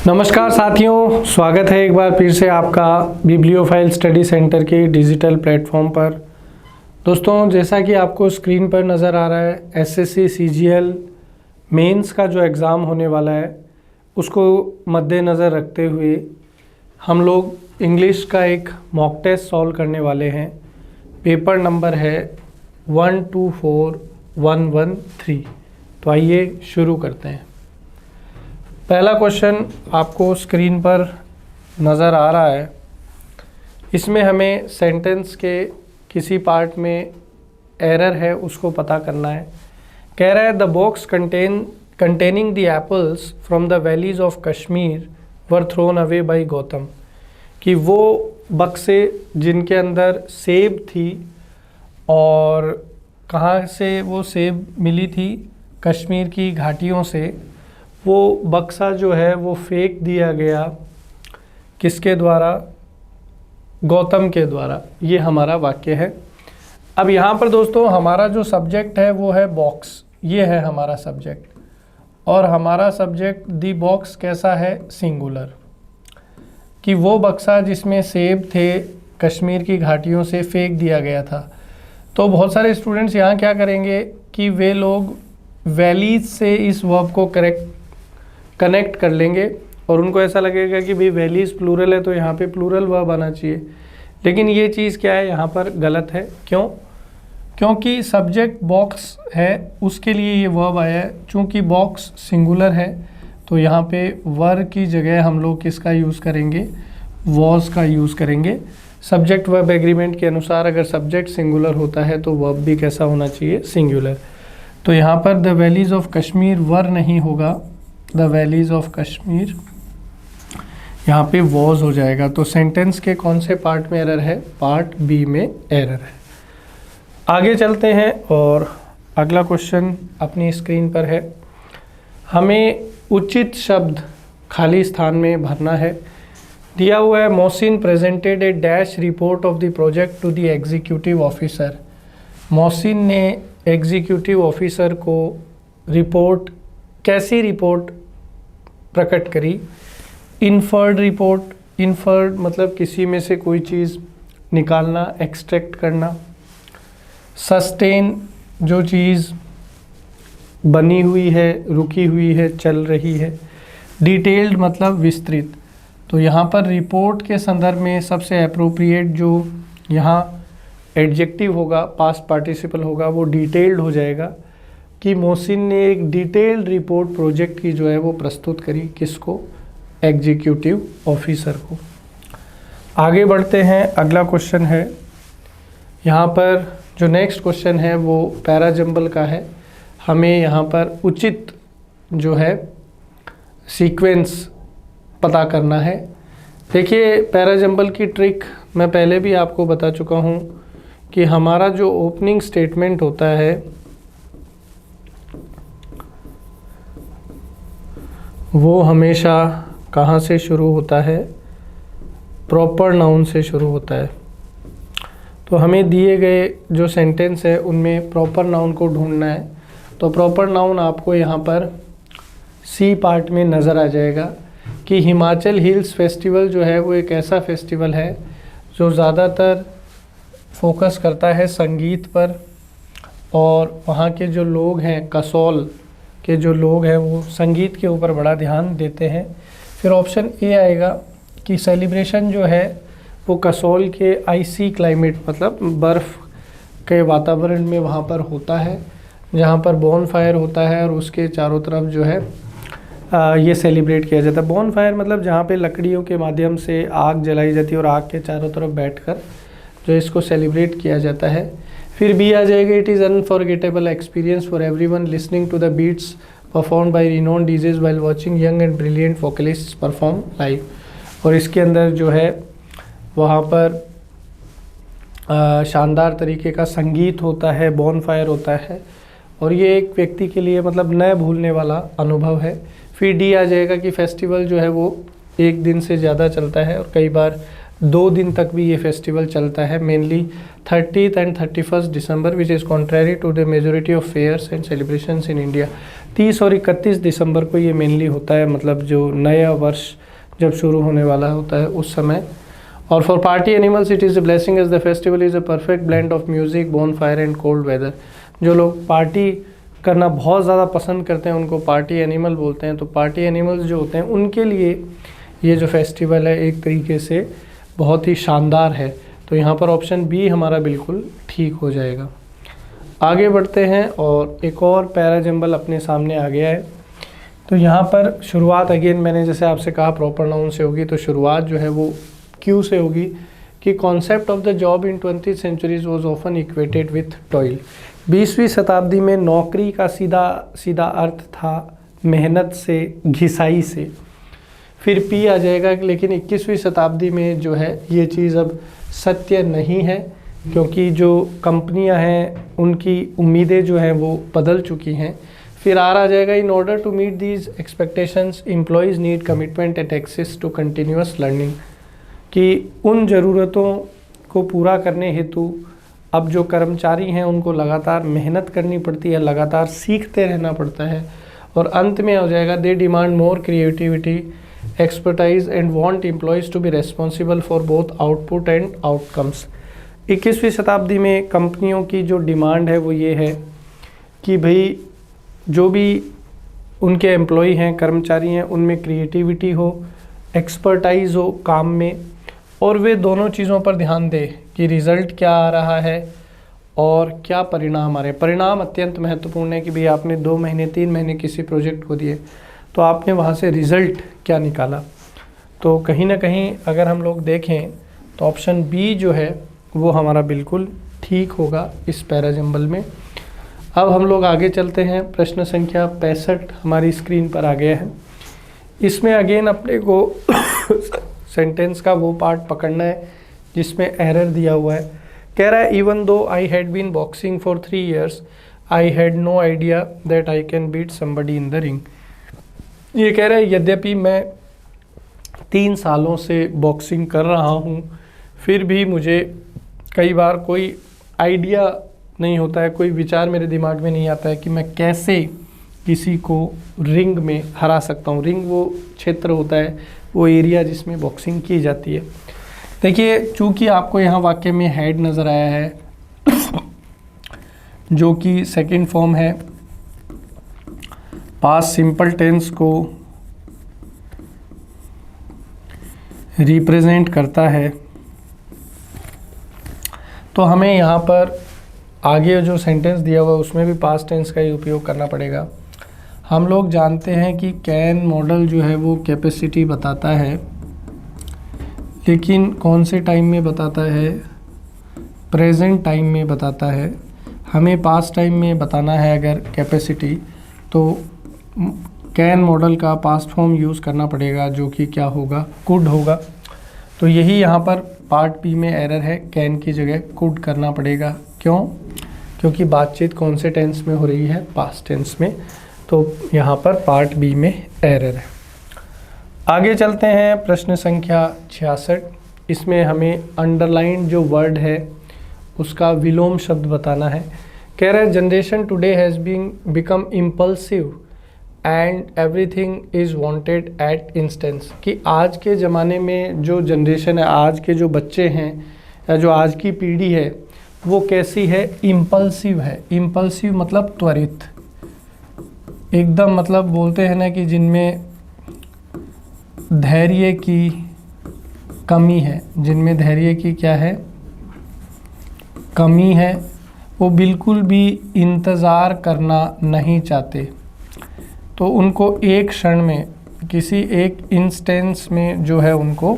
नमस्कार साथियों, स्वागत है एक बार फिर से आपका बिब्लियोफाइल स्टडी सेंटर के डिजिटल प्लेटफॉर्म पर। दोस्तों, जैसा कि आपको स्क्रीन पर नज़र आ रहा है, एसएससी सीजीएल मेंस का जो एग्ज़ाम होने वाला है उसको मद्देनज़र रखते हुए हम लोग इंग्लिश का एक मॉक टेस्ट सॉल्व करने वाले हैं। पेपर नंबर है 124113। तो आइए शुरू करते हैं। पहला क्वेश्चन आपको स्क्रीन पर नज़र आ रहा है। इसमें हमें सेंटेंस के किसी पार्ट में एरर है उसको पता करना है। कह रहा है the box containing the apples from the valleys of Kashmir were thrown away by Gautam, कि वो बक्से जिनके अंदर सेब थी और कहाँ से वो सेब मिली थी, कश्मीर की घाटियों से, वो बक्सा जो है वो फेंक दिया गया किसके द्वारा? गौतम के द्वारा। ये हमारा वाक्य है। अब यहाँ पर दोस्तों हमारा जो सब्जेक्ट है वो है बॉक्स। ये है हमारा सब्जेक्ट और हमारा सब्जेक्ट दी बॉक्स कैसा है? सिंगुलर। कि वो बक्सा जिसमें सेब थे कश्मीर की घाटियों से फेंक दिया गया था। तो बहुत सारे स्टूडेंट्स यहाँ क्या करेंगे कि वे लोग वैलीज से इस वर्ब को कनेक्ट कर लेंगे और उनको ऐसा लगेगा कि भाई वैलीज प्लूरल है तो यहाँ पे प्लूरल वर्ब आना चाहिए। लेकिन ये चीज़ क्या है, यहाँ पर गलत है। क्यों? क्योंकि सब्जेक्ट बॉक्स है उसके लिए ये वर्ब आया है। चूँकि बॉक्स सिंगुलर है तो यहाँ पे वर की जगह हम लोग किसका यूज़ करेंगे? वॉज का यूज़ करेंगे। सब्जेक्ट वर्ब एग्रीमेंट के अनुसार अगर सब्जेक्ट सिंगुलर होता है तो वर्ब भी कैसा होना चाहिए? सिंगुलर। तो यहाँ पर द वैलीज ऑफ कश्मीर वर नहीं होगा, द वैलीज ऑफ कश्मीर यहाँ पे वॉज हो जाएगा। तो सेंटेंस के कौन से पार्ट में एरर है? पार्ट बी में एरर है। आगे चलते हैं और अगला क्वेश्चन अपनी स्क्रीन पर है। हमें उचित शब्द खाली स्थान में भरना है। दिया हुआ है Mohsin presented a dash report of the project to the executive officer. Mohsin ने एग्जीक्यूटिव ऑफिसर को रिपोर्ट, कैसी रिपोर्ट प्रकट करी? Inferred report. इन्फर्ड मतलब किसी में से कोई चीज़ निकालना, एक्सट्रैक्ट करना। सस्टेन जो चीज़ बनी हुई है, रुकी हुई है, चल रही है। डिटेल्ड मतलब विस्तृत। तो यहाँ पर रिपोर्ट के संदर्भ में सबसे अप्रोप्रिएट जो यहाँ एडजेक्टिव होगा, पास्ट पार्टिसिपल होगा, वो डिटेल्ड हो जाएगा। कि मोहसिन ने एक डिटेल्ड रिपोर्ट प्रोजेक्ट की जो है वो प्रस्तुत करी। किसको? एग्जीक्यूटिव ऑफिसर को। आगे बढ़ते हैं। अगला क्वेश्चन है, यहाँ पर जो नेक्स्ट क्वेश्चन है वो पैराजंबल का है। हमें यहाँ पर उचित जो है सीक्वेंस पता करना है। देखिए, पैराजंबल की ट्रिक मैं पहले भी आपको बता चुका हूँ कि हमारा जो ओपनिंग स्टेटमेंट होता है वो हमेशा कहाँ से शुरू होता है? प्रॉपर नाउन से शुरू होता है। तो हमें दिए गए जो सेंटेंस है उनमें प्रॉपर नाउन को ढूंढना है। तो प्रॉपर नाउन आपको यहाँ पर सी पार्ट में नज़र आ जाएगा कि हिमाचल हिल्स फेस्टिवल जो है वो एक ऐसा फेस्टिवल है जो ज़्यादातर फोकस करता है संगीत पर, और वहाँ के जो लोग हैं, कसौल के जो लोग हैं, वो संगीत के ऊपर बड़ा ध्यान देते हैं। फिर ऑप्शन ए आएगा कि सेलिब्रेशन जो है वो कसौल के आइसी क्लाइमेट मतलब बर्फ़ के वातावरण में वहाँ पर होता है, जहाँ पर बॉन फायर होता है और उसके चारों तरफ जो है ये सेलिब्रेट किया जाता है। बॉन फायर मतलब जहाँ पे लकड़ियों के माध्यम से आग जलाई जाती है और आग के चारों तरफ बैठकर जो इसको सेलिब्रेट किया जाता है। फिर भी आ जाएगा it is unforgettable experience for everyone listening to the beats perform by renowned DJs while watching young and brilliant vocalists perform live. और इसके अंदर जो है वहाँ पर शानदार तरीके का संगीत होता है, बॉन फायर होता है, और ये एक व्यक्ति के लिए मतलब न भूलने वाला अनुभव है। फिर डी आ जाएगा कि फेस्टिवल जो है वो एक दिन से ज़्यादा चलता है और कई बार 2 दिन तक भी ये फेस्टिवल चलता है, mainly 30th and 31st December, which is contrary to the majority of fairs and celebrations in India. 30 और 31 दिसंबर को ये मेनली होता है, मतलब जो नया वर्ष जब शुरू होने वाला होता है उस समय। और for party animals it is a blessing as the festival is a perfect blend of music, bonfire and cold weather. जो लोग पार्टी करना बहुत ज़्यादा पसंद करते हैं उनको पार्टी एनिमल बोलते हैं। तो पार्टी एनिमल्स जो होते हैं उनके लिए ये जो फेस्टिवल है एक तरीके से बहुत ही शानदार है। तो यहाँ पर ऑप्शन बी हमारा बिल्कुल ठीक हो जाएगा। आगे बढ़ते हैं और एक और पैरा जंबल अपने सामने आ गया है। तो यहाँ पर शुरुआत अगेन मैंने जैसे आपसे कहा प्रॉपर नाउन से होगी, तो शुरुआत जो है वो क्यू से होगी कि concept of the job in 20th centuries was often equated with toil. 20वीं शताब्दी में नौकरी का सीधा अर्थ था मेहनत से, घिसाई से। फिर पी आ जाएगा, लेकिन 21वीं शताब्दी में जो है ये चीज़ अब सत्य नहीं है, क्योंकि जो कंपनियां हैं उनकी उम्मीदें जो हैं वो बदल चुकी हैं। फिर आ जाएगा, in order to meet these expectations employees need commitment and access to continuous learning, कि उन ज़रूरतों को पूरा करने हेतु अब जो कर्मचारी हैं उनको लगातार मेहनत करनी पड़ती है, लगातार सीखते रहना पड़ता है। और अंत में हो जाएगा, they demand more creativity, expertise and want employees to be responsible for both output and outcomes. 21वीं शताब्दी में कंपनियों की जो डिमांड है वो ये है कि भाई जो भी उनके एम्प्लॉय हैं, कर्मचारी हैं, उनमें क्रिएटिविटी हो, एक्सपर्टाइज हो काम में, और वे दोनों चीज़ों पर ध्यान दें कि रिज़ल्ट क्या आ रहा है और क्या परिणाम आ रहे हैं। परिणाम अत्यंत महत्वपूर्ण है कि भाई आपने 2 महीने 3 महीने किसी प्रोजेक्ट को दिए तो आपने वहाँ से रिज़ल्ट क्या निकाला। तो कहीं ना कहीं अगर हम लोग देखें तो ऑप्शन बी जो है वो हमारा बिल्कुल ठीक होगा इस पैराजंबल में। अब हम लोग आगे चलते हैं। प्रश्न संख्या 65 हमारी स्क्रीन पर आ गया है। इसमें अगेन अपने को सेंटेंस का वो पार्ट पकड़ना है जिसमें एरर दिया हुआ है। कह रहा है, even though I had been boxing for 3 years I had no idea that I can beat somebody in the ring. ये कह रहा है यद्यपि मैं 3 सालों से बॉक्सिंग कर रहा हूँ, फिर भी मुझे कई बार कोई आइडिया नहीं होता है, कोई विचार मेरे दिमाग में नहीं आता है कि मैं कैसे किसी को रिंग में हरा सकता हूँ। रिंग वो क्षेत्र होता है, वो एरिया जिसमें बॉक्सिंग की जाती है। देखिए, चूँकि आपको यहाँ वाक्य में हैड नज़र आया है जो कि सेकंड फॉर्म है, पास्ट सिंपल टेंस को रिप्रेजेंट करता है, तो हमें यहाँ पर आगे जो सेंटेंस दिया हुआ है उसमें भी पास्ट टेंस का ही उपयोग करना पड़ेगा। हम लोग जानते हैं कि कैन मॉडल जो है वो कैपेसिटी बताता है, लेकिन कौन से टाइम में बताता है? प्रेजेंट टाइम में बताता है। हमें पास्ट टाइम में बताना है अगर कैपेसिटी, तो कैन मॉडल का पास्ट फॉर्म यूज़ करना पड़ेगा, जो कि क्या होगा? कुड होगा। तो यही यहाँ पर पार्ट बी में एरर है, कैन की जगह कुड करना पड़ेगा। क्यों? क्योंकि बातचीत कौन से टेंस में हो रही है? पास्ट टेंस में। तो यहाँ पर पार्ट बी में एरर है। आगे चलते हैं, प्रश्न संख्या 66। इसमें हमें अंडरलाइन जो वर्ड है उसका विलोम शब्द बताना है। कह रहा है, generation today has been become impulsive and everything is wanted at instance, कि आज के ज़माने में जो जनरेशन है, आज के जो बच्चे हैं या जो आज की पीढ़ी है वो कैसी है? इम्पल्सिव है। इम्पल्सिव मतलब त्वरित, एकदम, मतलब बोलते हैं ना कि जिनमें धैर्य की कमी है, जिनमें धैर्य की क्या है? कमी है। वो बिल्कुल भी इंतज़ार करना नहीं चाहते, तो उनको एक क्षण में, किसी एक इंस्टेंस में जो है उनको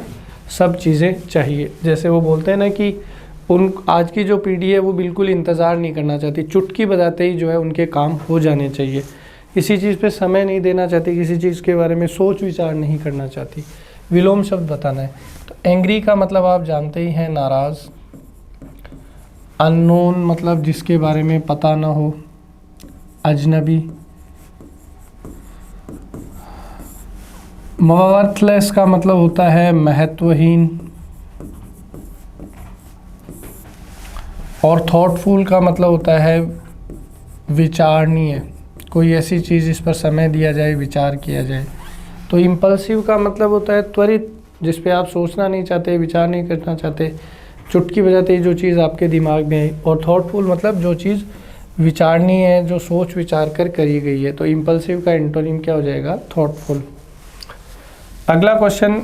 सब चीज़ें चाहिए। जैसे वो बोलते हैं ना कि आज की जो पीढ़ी है वो बिल्कुल इंतज़ार नहीं करना चाहती, चुटकी बजाते ही जो है उनके काम हो जाने चाहिए। किसी चीज़ पे समय नहीं देना चाहती, किसी चीज़ के बारे में सोच विचार नहीं करना चाहती। विलोम शब्द बताना है। तो एंग्री का मतलब आप जानते ही हैं, नाराज़। अननोन मतलब जिसके बारे में पता ना हो, अजनबी। वर्थलेस का मतलब होता है महत्वहीन। और थॉटफुल का मतलब होता है विचारणीय, कोई ऐसी चीज़ इस पर समय दिया जाए, विचार किया जाए। तो इम्पल्सिव का मतलब होता है त्वरित, जिस पे आप सोचना नहीं चाहते, विचार नहीं करना चाहते, चुटकी बजाते ही जो चीज़ आपके दिमाग में आई। और थॉटफुल मतलब जो चीज़ विचारणीय है, जो सोच विचार कर करी गई है। तो इम्पल्सिव का एंटोनिम क्या हो जाएगा? थॉटफुल। अगला क्वेश्चन,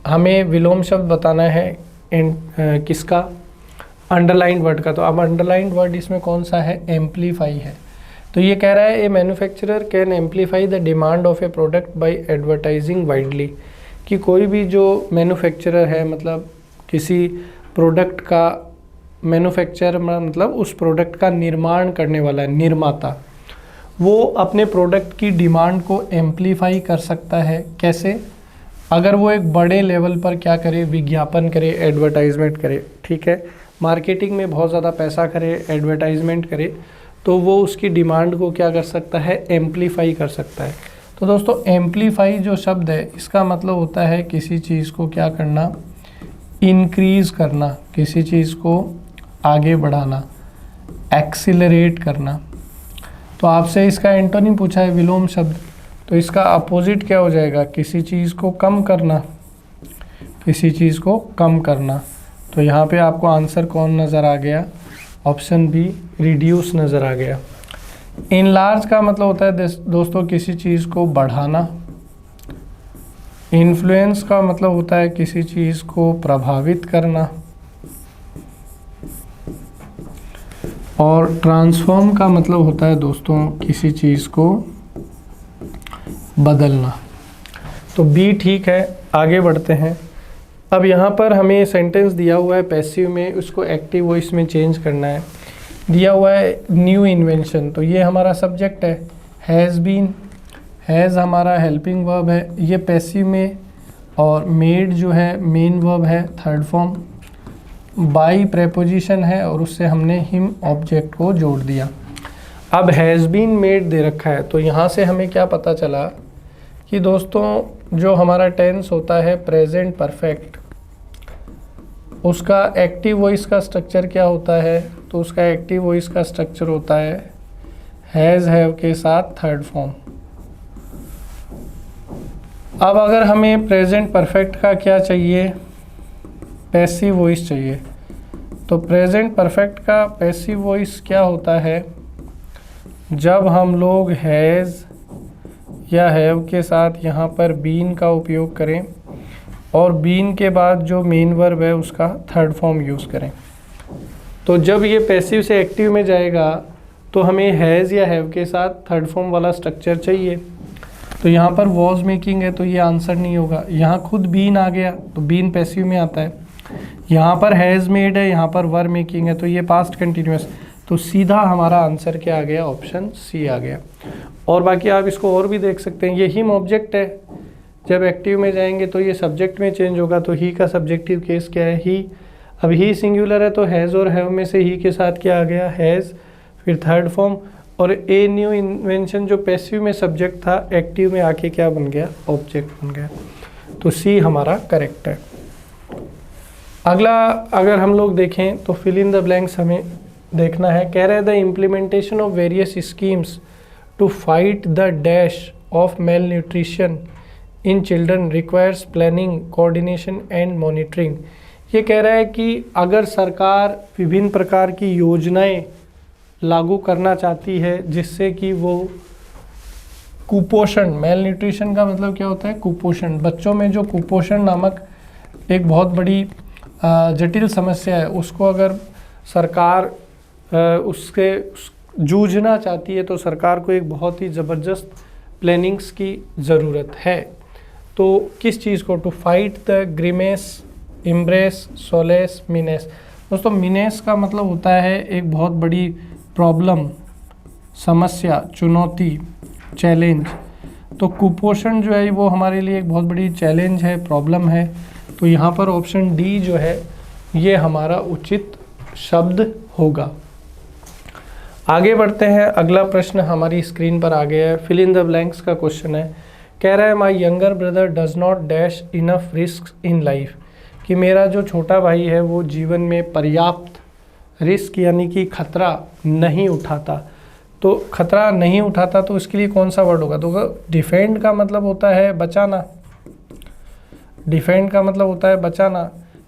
हमें विलोम शब्द बताना है किसका? अंडरलाइंड वर्ड का। तो अब अंडरलाइंड वर्ड इसमें कौन सा है? एम्पलीफाई है। तो ये कह रहा है a manufacturer can amplify the demand of a product by advertising widely, कि कोई भी जो मैन्युफैक्चरर है, मतलब किसी प्रोडक्ट का मैन्युफैक्चर मतलब उस प्रोडक्ट का निर्माण करने वाला है, निर्माता, वो अपने प्रोडक्ट की डिमांड को एम्पलीफाई कर सकता है। कैसे? अगर वो एक बड़े लेवल पर क्या करे? विज्ञापन करे, एडवर्टाइजमेंट करे। ठीक है, मार्केटिंग में बहुत ज़्यादा पैसा करे, एडवर्टाइजमेंट करे, तो वो उसकी डिमांड को क्या कर सकता है? एम्पलीफाई कर सकता है। तो दोस्तों एम्पलीफाई जो शब्द है, इसका मतलब होता है किसी चीज़ को क्या करना? इंक्रीज करना, किसी चीज़ को आगे बढ़ाना, एक्सीलरेट करना। तो आपसे इसका एंटोनिम पूछा है विलोम शब्द, तो इसका अपोजिट क्या हो जाएगा? किसी चीज़ को कम करना, किसी चीज़ को कम करना। तो यहाँ पे आपको आंसर कौन नज़र आ गया? ऑप्शन बी, रिड्यूस नज़र आ गया। इनलार्ज का मतलब होता है दोस्तों किसी चीज़ को बढ़ाना। इन्फ्लुएंस का मतलब होता है किसी चीज़ को प्रभावित करना। और ट्रांसफॉर्म का मतलब होता है दोस्तों किसी चीज़ को बदलना। तो बी ठीक है। आगे बढ़ते हैं। अब यहाँ पर हमें सेंटेंस दिया हुआ है पैसिव में, उसको एक्टिव वॉइस में चेंज करना है। दिया हुआ है न्यू इन्वेंशन, तो ये हमारा सब्जेक्ट है। हैज़ बीन, हैज़ हमारा हेल्पिंग वर्ब है, ये पैसिव में। और मेड जो है मेन वर्ब है, थर्ड फॉर्म। बाई प्रेपोजिशन है और उससे हमने हिम ऑब्जेक्ट को जोड़ दिया। अब हैज़ बीन मेड दे रखा है, तो यहाँ से हमें क्या पता चला कि दोस्तों जो हमारा टेंस होता है प्रेजेंट परफेक्ट, उसका एक्टिव वॉइस का स्ट्रक्चर क्या होता है? तो उसका एक्टिव वॉइस का स्ट्रक्चर होता है हैज़ हैव के साथ थर्ड फॉर्म। अब अगर हमें प्रेजेंट परफेक्ट का क्या चाहिए? पैसिव वॉइस चाहिए। तो प्रेजेंट परफेक्ट का पैसिव वॉइस क्या होता है? जब हम लोग हैज़ या हैव के साथ यहाँ पर बीन का उपयोग करें और बीन के बाद जो मेन वर्ब है उसका थर्ड फॉर्म यूज़ करें। तो जब ये पैसिव से एक्टिव में जाएगा तो हमें हैज़ या हैव के साथ थर्ड फॉर्म वाला स्ट्रक्चर चाहिए। तो यहाँ पर वॉज मेकिंग है तो ये आंसर नहीं होगा। यहाँ खुद बीन आ गया तो बीन पैसिव में आता है। यहाँ पर हैज़ मेड है, यहाँ पर वर मेकिंग है, तो ये पास्ट कंटिन्यूअस। तो सीधा हमारा आंसर क्या आ गया? ऑप्शन सी आ गया। और बाकी आप इसको और भी देख सकते हैं। ये हिम ऑब्जेक्ट है, जब एक्टिव में जाएंगे तो ये सब्जेक्ट में चेंज होगा। तो ही का सब्जेक्टिव केस क्या है? ही। अब ही सिंगुलर है तो हैज़ और हैव में से ही के साथ क्या आ गया? हैज़, फिर थर्ड फॉर्म। और ए न्यू इन्वेंशन जो पैसिव में सब्जेक्ट था, एक्टिव में आके क्या बन गया? ऑब्जेक्ट बन गया। तो सी हमारा करेक्ट है। अगला अगर हम लोग देखें तो फिल इन द ब्लैंक्स हमें देखना है। कह रहे हैं the implementation of various schemes to fight the dash of malnutrition in children requires planning, coordination and monitoring. ये कह रहा है कि अगर सरकार विभिन्न प्रकार की योजनाएं लागू करना चाहती है जिससे कि वो कुपोषण, मेल न्यूट्रिशन का मतलब क्या होता है? कुपोषण। बच्चों में जो कुपोषण नामक एक बहुत बड़ी जटिल समस्या है, उसको अगर सरकार उसके जूझना चाहती है तो सरकार को एक बहुत ही ज़बरदस्त प्लानिंग्स की ज़रूरत है। तो किस चीज़ को? To fight the grimace, embrace, solace, menace. दोस्तों मिनेस का मतलब होता है एक बहुत बड़ी प्रॉब्लम, समस्या, चुनौती, चैलेंज। तो कुपोषण जो है वो हमारे लिए एक बहुत बड़ी चैलेंज है, प्रॉब्लम है। तो यहाँ पर ऑप्शन डी जो है ये हमारा उचित शब्द होगा। आगे बढ़ते हैं। अगला प्रश्न हमारी स्क्रीन पर आ गया है। फिल इन द ब्लैंक्स का क्वेश्चन है। कह रहा है my younger brother does not dash enough risk in life, कि मेरा जो छोटा भाई है वो जीवन में पर्याप्त रिस्क यानी कि खतरा नहीं उठाता। तो खतरा नहीं उठाता तो इसके लिए कौन सा वर्ड होगा? तो डिफेंड का मतलब होता है बचाना, डिफेंड का मतलब होता है बचाना।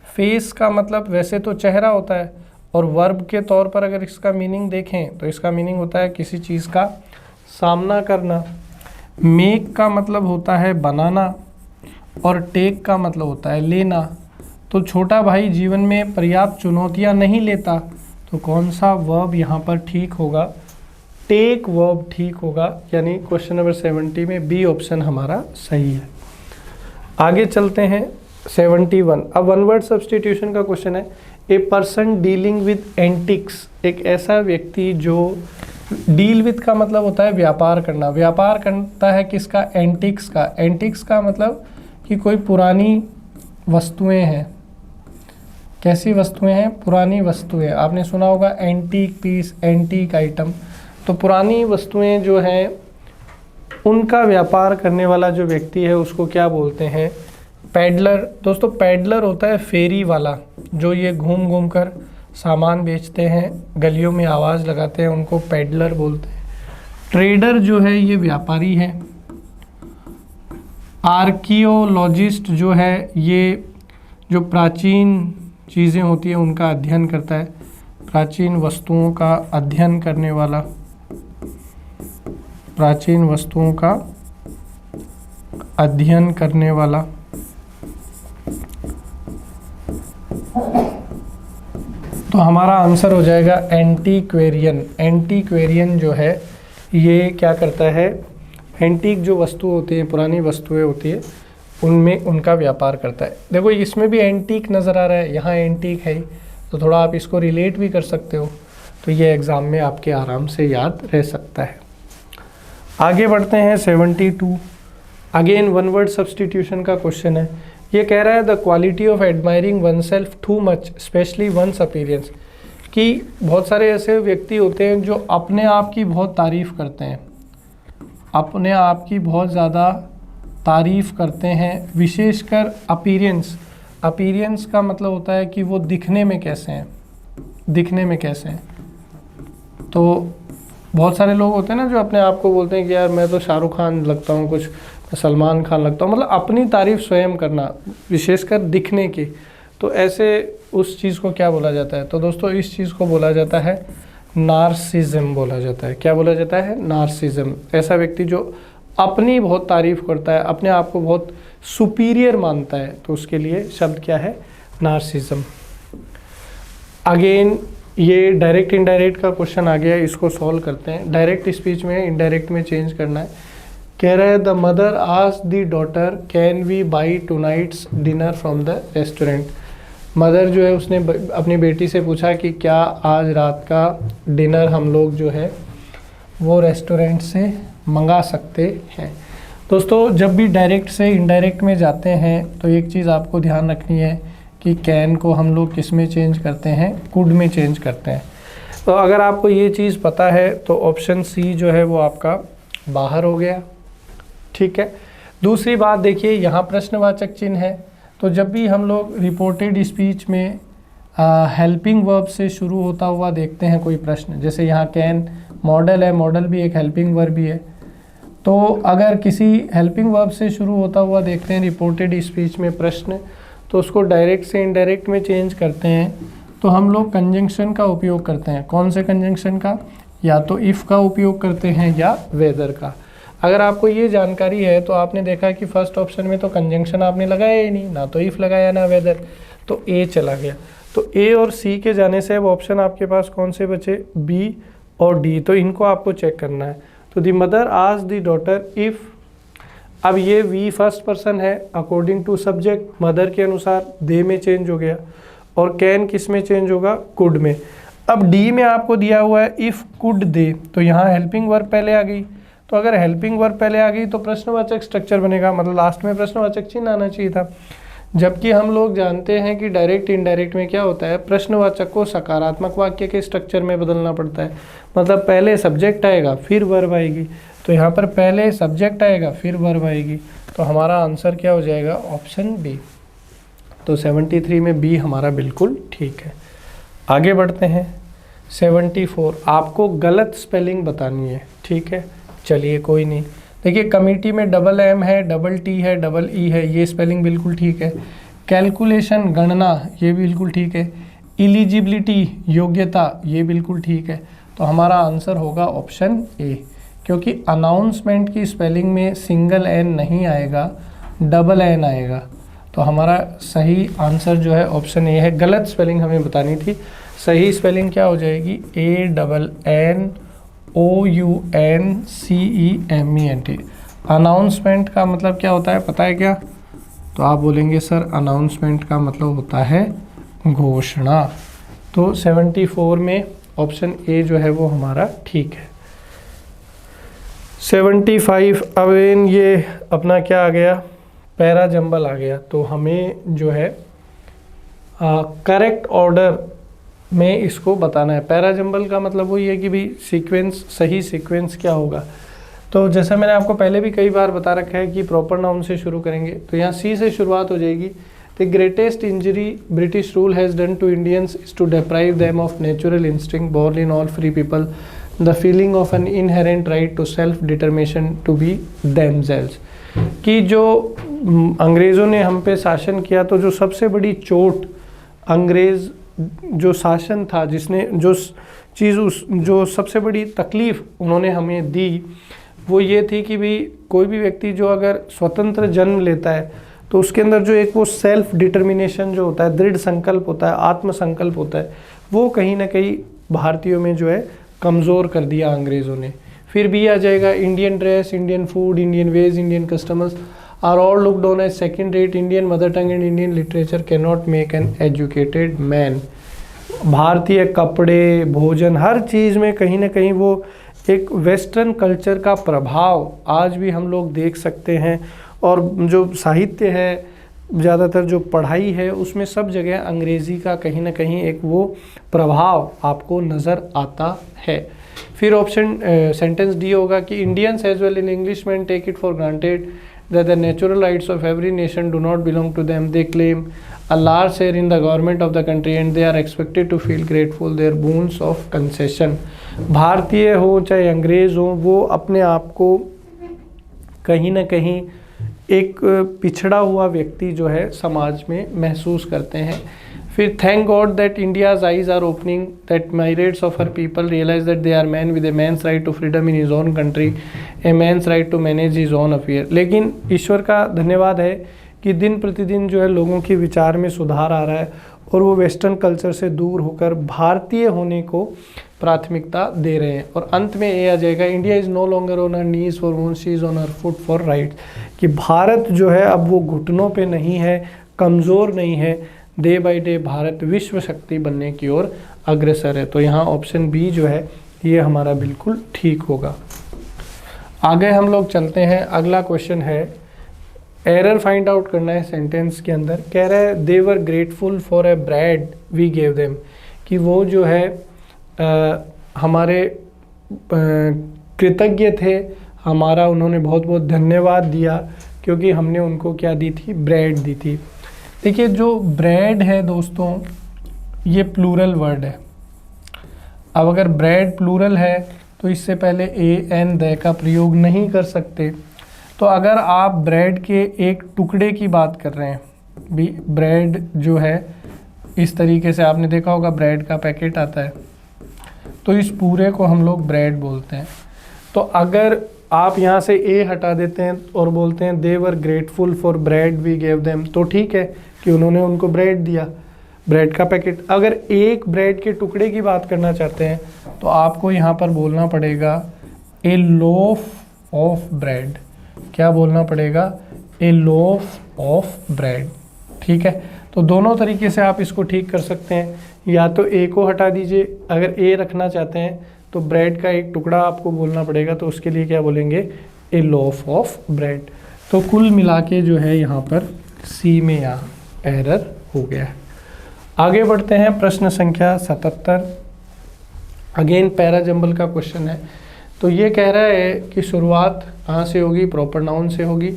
फेस का मतलब वैसे तो चेहरा होता है, और वर्ब के तौर पर अगर इसका मीनिंग देखें तो इसका मीनिंग होता है किसी चीज़ का सामना करना। मेक का मतलब होता है बनाना, और टेक का मतलब होता है लेना। तो छोटा भाई जीवन में पर्याप्त चुनौतियां नहीं लेता, तो कौन सा वर्ब यहाँ पर ठीक होगा? टेक वर्ब ठीक होगा, यानी क्वेश्चन नंबर 70 में बी ऑप्शन हमारा सही है। आगे चलते हैं 71। अब वन वर्ड सब्सटीट्यूशन का क्वेश्चन है। A person dealing with antics, एक ऐसा व्यक्ति जो डील विद का मतलब होता है व्यापार करना, व्यापार करता है किसका? एंटिक्स का। एंटिक्स का मतलब कि कोई पुरानी वस्तुएं हैं। कैसी वस्तुएं हैं? पुरानी वस्तुएं। आपने सुना होगा एंटीक पीस, एंटीक आइटम। तो पुरानी वस्तुएं जो हैं उनका व्यापार करने वाला जो व्यक्ति है उसको क्या बोलते हैं? पैडलर। दोस्तों पैडलर होता है फेरी वाला, जो ये घूम घूम कर सामान बेचते हैं, गलियों में आवाज़ लगाते हैं, उनको पैडलर बोलते हैं। ट्रेडर जो है ये व्यापारी है। आर्कियोलॉजिस्ट जो है ये जो प्राचीन चीज़ें होती हैं उनका अध्ययन करता है, प्राचीन वस्तुओं का अध्ययन करने वाला, प्राचीन वस्तुओं का अध्ययन करने वाला। तो हमारा आंसर हो जाएगा एंटीक्वेरियन। एंटीक्वेरियन जो है ये क्या करता है? एंटीक जो वस्तु होती है, पुरानी वस्तुएं होती है, उनमें उनका व्यापार करता है। देखो इसमें भी एंटीक नज़र आ रहा है, यहाँ एंटीक है, तो थोड़ा आप इसको रिलेट भी कर सकते हो, तो ये एग्ज़ाम में आपके आराम से याद रह सकता है। आगे बढ़ते हैं 72। अगेन वन वर्ड सब्सटीट्यूशन का क्वेश्चन है। ये कह रहा है the quality of admiring oneself too much especially one's appearance, कि बहुत सारे ऐसे व्यक्ति होते हैं जो अपने आप की बहुत तारीफ़ करते हैं, अपने आप की बहुत ज़्यादा तारीफ़ करते हैं, विशेषकर अपीयरेंस। अपीयरेंस का मतलब होता है कि वो दिखने में कैसे हैं, दिखने में कैसे हैं। तो बहुत सारे लोग होते हैं ना जो अपने आप को बोलते हैं कि यार मैं तो शाहरुख खान लगता हूँ, कुछ सलमान खान लगता हूँ, मतलब अपनी तारीफ़ स्वयं करना, विशेषकर दिखने की। तो ऐसे उस चीज़ को क्या बोला जाता है? तो दोस्तों इस चीज़ को बोला जाता है नार्सिज्म बोला जाता है। क्या बोला जाता है? नार्सिज्म। ऐसा व्यक्ति जो अपनी बहुत तारीफ़ करता है, अपने आप को बहुत सुपीरियर मानता है, तो उसके लिए शब्द क्या है? नार्सिज्म। अगेन ये डायरेक्ट इनडायरेक्ट का क्वेश्चन आ गया, इसको सॉल्व करते हैं। डायरेक्ट स्पीच में इनडायरेक्ट में चेंज करना है। कह रहा है the mother asked the daughter can we buy tonight's dinner from the restaurant. Mother जो है उसने अपनी बेटी से पूछा कि क्या आज रात का डिनर हम लोग जो है वो रेस्टोरेंट से मंगा सकते हैं। दोस्तों जब भी डायरेक्ट से इनडायरेक्ट में जाते हैं तो एक चीज़ आपको ध्यान रखनी है कि कैन को हम लोग किस में चेंज करते हैं? कुड में चेंज करते हैं। तो अगर आपको ये चीज़ पता है तो ऑप्शन सी जो है वो आपका बाहर हो गया, ठीक है। दूसरी बात देखिए, यहाँ प्रश्नवाचक चिन्ह है, तो जब भी हम लोग रिपोर्टेड स्पीच में हेल्पिंग वर्ब से शुरू होता हुआ देखते हैं कोई प्रश्न, जैसे यहाँ कैन मॉडल है, मॉडल भी एक हेल्पिंग वर्ब ही है, तो अगर किसी हेल्पिंग वर्ब से शुरू होता हुआ देखते हैं रिपोर्टेड स्पीच में प्रश्न, तो उसको डायरेक्ट से इनडायरेक्ट में चेंज करते हैं, तो हम लोग कंजंक्शन का उपयोग करते हैं। कौन से कंजंक्शन का? या तो इफ़ का उपयोग करते हैं या वेदर का। अगर आपको ये जानकारी है तो आपने देखा कि फर्स्ट ऑप्शन में तो कंजंक्शन आपने लगाया ही नहीं, ना तो इफ़ लगाया ना वेदर, तो ए चला गया। तो ए और सी के जाने से अब ऑप्शन आपके पास कौन से बचे? बी और डी। तो इनको आपको चेक करना है। तो the mother asked the daughter if, अब ये वी फर्स्ट पर्सन है, अकॉर्डिंग टू सब्जेक्ट मदर के अनुसार दे में चेंज हो गया, और कैन किस में चेंज होगा? कुड में। अब डी में आपको दिया हुआ है इफ़ कुड दे, तो यहाँ हेल्पिंग वर्ब पहले आ गई। तो अगर हेल्पिंग वर्ब पहले आ गई तो प्रश्नवाचक स्ट्रक्चर बनेगा, मतलब लास्ट में प्रश्नवाचक चिन्ह आना चाहिए था। जबकि हम लोग जानते हैं कि डायरेक्ट इनडायरेक्ट में क्या होता है, प्रश्नवाचक को सकारात्मक वाक्य के स्ट्रक्चर में बदलना पड़ता है। मतलब पहले सब्जेक्ट आएगा फिर वर्ब आएगी, तो यहाँ पर पहले सब्जेक्ट आएगा फिर वर्ब आएगी। तो हमारा आंसर क्या हो जाएगा? Option B. तो 73 में बी हमारा बिल्कुल ठीक है। आगे बढ़ते हैं 74 आपको गलत स्पेलिंग बतानी है, ठीक है। चलिए कोई नहीं। देखिए कमिटी में डबल एम है, डबल टी है, डबल ई है, ये स्पेलिंग बिल्कुल ठीक है। कैलकुलेशन गणना, ये बिल्कुल ठीक है। एलिजिबिलिटी योग्यता, ये बिल्कुल ठीक है। तो हमारा आंसर होगा ऑप्शन ए, क्योंकि अनाउंसमेंट की स्पेलिंग में सिंगल एन नहीं आएगा, डबल एन आएगा। तो हमारा सही आंसर जो है ऑप्शन ए है। गलत स्पेलिंग हमें बतानी थी, सही स्पेलिंग क्या हो जाएगी, ANNOUNCEMENT। अनाउंसमेंट का मतलब क्या होता है पता है क्या? तो आप बोलेंगे सर अनाउंसमेंट का मतलब होता है घोषणा। तो 74 में ऑप्शन ए जो है वो हमारा ठीक है। 75 अगेन ये अपना क्या आ गया, पैरा जंबल आ गया। तो हमें जो है करेक्ट ऑर्डर में इसको बताना है। पैरा जंबल का मतलब वही है कि भाई सीक्वेंस, सही सीक्वेंस क्या होगा। तो जैसा मैंने आपको पहले भी कई बार बता रखा है कि प्रॉपर नाउन से शुरू करेंगे, तो यहाँ सी से शुरुआत हो जाएगी। The greatest injury British rule has done to Indians is to deprive them of natural instinct born in all free people, the feeling of an inherent right to self determination to be themselves. कि जो अंग्रेज़ों ने हम पे शासन किया, तो जो सबसे बड़ी चोट अंग्रेज़ जो शासन था, जिसने जो चीज़ जो सबसे बड़ी तकलीफ़ उन्होंने हमें दी, वो ये थी कि भाई कोई भी व्यक्ति जो अगर स्वतंत्र जन्म लेता है तो उसके अंदर जो एक वो सेल्फ डिटर्मिनेशन जो होता है, दृढ़ संकल्प होता है, आत्मसंकल्प होता है, वो कहीं ना कहीं भारतीयों में जो है कमज़ोर कर दिया अंग्रेज़ों ने। फिर भी आ जाएगा Indian dress, Indian food, Indian ways, Indian customers are all looked on as second rate, Indian mother tongue and Indian literature can not make an educated man. भारतीय कपड़े, भोजन, हर चीज़ में कहीं ना कहीं वो एक वेस्टर्न कल्चर का प्रभाव आज भी हम लोग देख सकते हैं। और जो साहित्य है, ज़्यादातर जो पढ़ाई है, उसमें सब जगह अंग्रेज़ी का कहीं ना कहीं एक वो प्रभाव आपको नज़र आता है। फिर ऑप्शन सेंटेंस डी होगा कि Indians as well in Englishman take it for granted that the natural rights of every nation do not belong to them. They claim a large share in the government of the country and they are expected to feel grateful their boons of concession. भारतीय हो चाहे अंग्रेज़ हो, वो अपने आप को कहीं ना कहीं एक पिछड़ा हुआ व्यक्ति जो है समाज में महसूस करते हैं। फिर thank God that India's eyes are opening, that migrates of her people realize that they are man with a man's right to freedom in his own country, a man's right to manage his own affair. लेकिन ईश्वर का धन्यवाद है कि दिन प्रतिदिन जो है लोगों के विचार में सुधार आ रहा है और वो वेस्टर्न कल्चर से दूर होकर भारतीय होने को प्राथमिकता दे रहे हैं। और अंत में ये आ जाएगा India is no longer on her knees for won, she is on her foot for rights. कि भारत जो है अब वो घुटनों पे नहीं है, कमज़ोर नहीं है, डे बाय डे भारत विश्व शक्ति बनने की ओर अग्रसर है। तो यहाँ ऑप्शन बी जो है ये हमारा बिल्कुल ठीक होगा। आगे हम लोग चलते हैं। अगला क्वेश्चन है, एरर फाइंड आउट करना है सेंटेंस के अंदर। कह रहा है they were grateful for a bread we gave them, कि वो जो है हमारे कृतज्ञ थे, हमारा उन्होंने बहुत बहुत धन्यवाद दिया क्योंकि हमने उनको क्या दी थी, ब्रेड दी थी। देखिए जो ब्रेड है दोस्तों, ये प्लूरल वर्ड है। अब अगर ब्रेड प्लूरल है तो इससे पहले ए एन द का प्रयोग नहीं कर सकते। तो अगर आप ब्रेड के एक टुकड़े की बात कर रहे हैं, भी ब्रेड जो है इस तरीके से, आपने देखा होगा ब्रेड का पैकेट आता है, तो इस पूरे को हम लोग ब्रेड बोलते हैं। तो अगर आप यहाँ से ए हटा देते हैं और बोलते हैं they were grateful for bread we gave them, तो ठीक है कि उन्होंने उनको ब्रेड दिया, ब्रेड का पैकेट। अगर एक ब्रेड के टुकड़े की बात करना चाहते हैं तो आपको यहाँ पर बोलना पड़ेगा ए लोफ ऑफ ब्रेड। क्या बोलना पड़ेगा, ए लोफ ऑफ ब्रेड। ठीक है, तो दोनों तरीके से आप इसको ठीक कर सकते हैं। या तो ए को हटा दीजिए, अगर ए रखना चाहते हैं तो ब्रेड का एक टुकड़ा आपको बोलना पड़ेगा, तो उसके लिए क्या बोलेंगे, ए लोफ ऑफ ब्रेड। तो कुल मिला के जो है यहाँ पर सी में यहाँ एरर हो गया है। आगे बढ़ते हैं, प्रश्न संख्या 77। अगेन पैरा जंबल का क्वेश्चन है। तो ये कह रहा है कि शुरुआत कहाँ से होगी, प्रॉपर नाउन से होगी।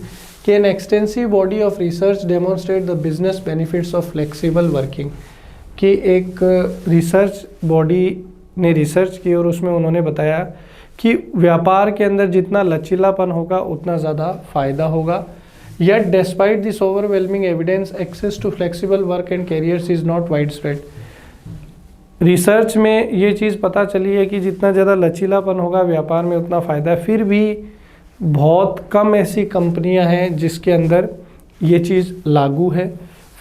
कि an extensive body of research demonstrate the business benefits of flexible working. कि एक रिसर्च बॉडी ने रिसर्च की और उसमें उन्होंने बताया कि व्यापार के अंदर जितना लचीलापन होगा उतना ज़्यादा फायदा होगा। Yet despite this overwhelming evidence, access to flexible work and careers is not widespread. Research में ये चीज़ पता चली है कि जितना ज़्यादा लचीलापन होगा व्यापार में उतना फ़ायदा है, फिर भी बहुत कम ऐसी कंपनियां हैं जिसके अंदर ये चीज़ लागू है।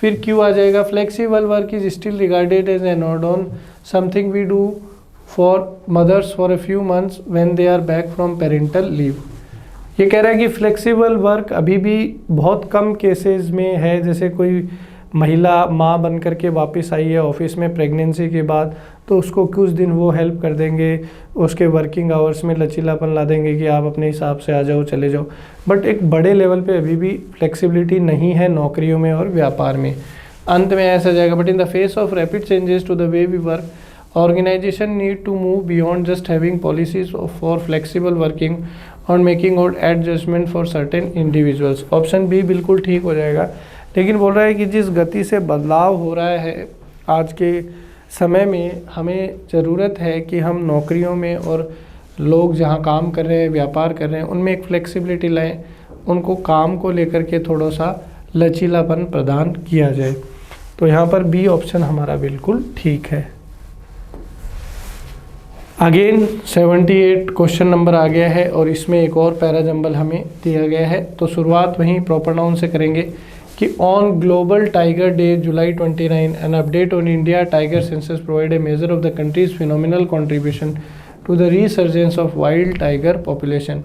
फिर क्यों आ जाएगा, flexible work is still regarded as an add on, something we do for mothers for a few months when they are back from parental leave. ये कह रहा है कि फ्लेक्सिबल वर्क अभी भी बहुत कम केसेस में है, जैसे कोई महिला माँ बन कर के वापस आई है ऑफिस में प्रेगनेंसी के बाद, तो उसको कुछ दिन वो हेल्प कर देंगे, उसके वर्किंग आवर्स में लचीलापन ला देंगे कि आप अपने हिसाब से आ जाओ चले जाओ। बट एक बड़े लेवल पे अभी भी फ्लेक्सिबिलिटी नहीं है नौकरियों में और व्यापार में। अंत में ऐसा जाएगा, but in the face of rapid changes to the way we work, organization need to move beyond just having policies for flexible working और making out adjustment for certain individuals। Option B बिल्कुल ठीक हो जाएगा, लेकिन बोल रहा है कि जिस गति से बदलाव हो रहा है आज के समय में, हमें ज़रूरत है कि हम नौकरियों में और लोग जहां काम कर रहे हैं, व्यापार कर रहे हैं, उनमें एक फ्लेक्सिबिलिटी लाएं, उनको काम को लेकर के थोड़ा सा लचीलापन प्रदान किया जाए। तो यहाँ पर बी ऑप्शन हमारा बिल्कुल ठीक है। अगेन 78 क्वेश्चन नंबर आ गया है और इसमें एक और पैराजंबल हमें दिया गया है। तो शुरुआत वहीं प्रॉपर नाउन से करेंगे कि on global tiger day July 29 an update on India tiger census provide a measure of the country's phenomenal contribution to the resurgence of wild tiger population.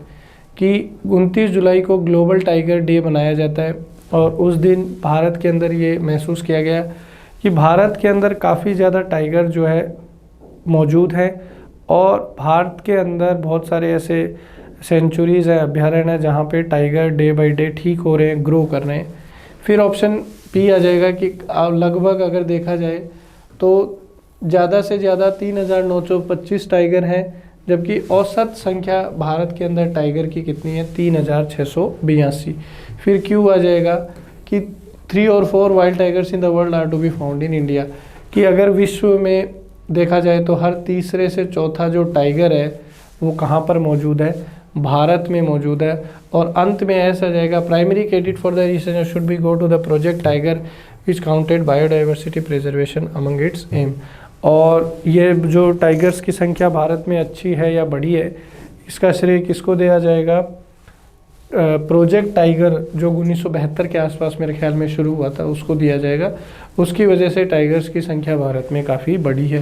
कि 29 जुलाई को ग्लोबल टाइगर डे मनाया जाता है और उस दिन भारत के अंदर ये महसूस किया गया कि भारत के अंदर काफ़ी ज़्यादा टाइगर जो है मौजूद है और भारत के अंदर बहुत सारे ऐसे सेंचुरीज़ हैं, अभ्यारण्य है जहाँ पे टाइगर डे बाय डे ठीक हो रहे हैं, ग्रो कर रहे हैं। फिर ऑप्शन पी आ जाएगा कि लगभग अगर देखा जाए तो ज़्यादा से ज़्यादा 3,925 टाइगर हैं, जबकि औसत संख्या भारत के अंदर टाइगर की कितनी है, 3,682। फिर क्यों आ जाएगा कि 3 और 4 wild tigers in the world are to be found in India. कि अगर विश्व में देखा जाए तो हर तीसरे से चौथा जो टाइगर है वो कहाँ पर मौजूद है, भारत में मौजूद है। और अंत में ऐसा जाएगा, primary credit for the research should be go to the project tiger which counted biodiversity preservation among its aim. और ये जो टाइगर्स की संख्या भारत में अच्छी है या बड़ी है, इसका श्रेय किसको दिया जाएगा, प्रोजेक्ट टाइगर जो 1972 के आसपास मेरे ख्याल में शुरू हुआ था उसको दिया जाएगा। उसकी वजह से टाइगर्स की संख्या भारत में काफ़ी बड़ी है।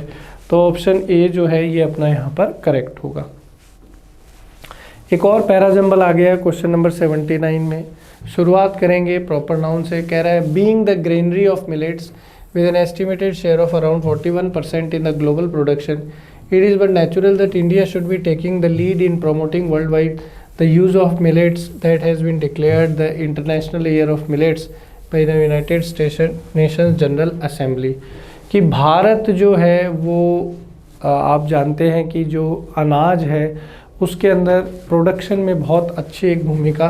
तो ऑप्शन ए जो है ये अपना यहाँ पर करेक्ट होगा। एक और पैराजंबल आ गया है क्वेश्चन नंबर 79 में। शुरुआत करेंगे प्रॉपर नाउन से। कह रहा है being the granary of millets with an estimated share of around 41% in the global production, it is but natural that India should be taking the lead in promoting world wide the use of millets that has been declared the International Year of Millets by the United Nations General Assembly। कि भारत जो है वो आप जानते हैं कि जो अनाज है उसके अंदर प्रोडक्शन में बहुत अच्छी एक भूमिका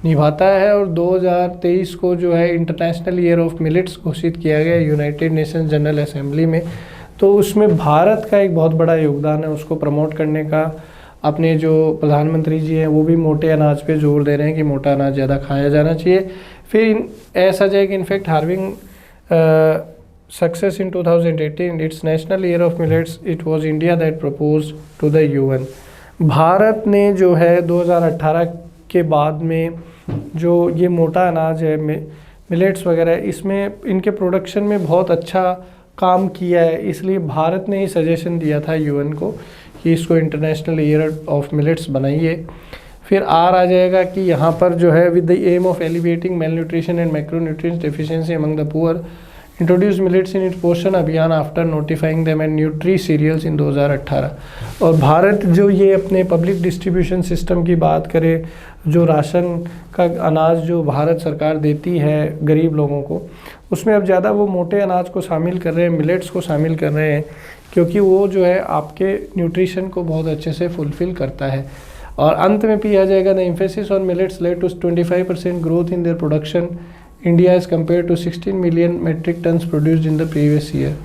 निभाता है और 2023 को जो है इंटरनेशनल ईयर ऑफ मिलेट्स घोषित किया गया यूनाइटेड नेशंस जनरल असेंबली में। तो उसमें भारत का एक बहुत बड़ा योगदान है उसको प्रमोट करने का। अपने जो प्रधानमंत्री जी हैं वो भी मोटे अनाज पे जोर दे रहे हैं कि मोटा अनाज ज़्यादा खाया जाना चाहिए। फिर ऐसा जाए कि in fact having success in 2018 its national year of millets, it was India that propose to the UN. Bharat ने जो है 2018 के बाद में जो ये मोटा अनाज है मिलेट्स वगैरह, इसमें इनके प्रोडक्शन में बहुत अच्छा काम किया है, इसलिए भारत ने ही सजेशन दिया था यूएन को कि इसको इंटरनेशनल ईयर ऑफ मिलेट्स बनाइए। फिर आर आ जाएगा कि यहाँ पर जो है with the aim of elevating malnutrition and macronutrients deficiency among the poor, introduce millets in it Poshan Abhiyan after notifying them and nutri cereals in 2018। और भारत जो ये अपने पब्लिक डिस्ट्रीब्यूशन सिस्टम की बात करे, जो राशन का अनाज जो भारत सरकार देती है गरीब लोगों को, उसमें अब ज़्यादा वो मोटे अनाज को शामिल कर रहे हैं, मिलेट्स को शामिल कर रहे हैं, क्योंकि वो जो है आपके न्यूट्रिशन को बहुत अच्छे से फुलफ़िल करता है। और अंत में भी आ जाएगा the emphasis on millets led to 25% growth in their production India as compare to 16 million metric tons produced in the previous year.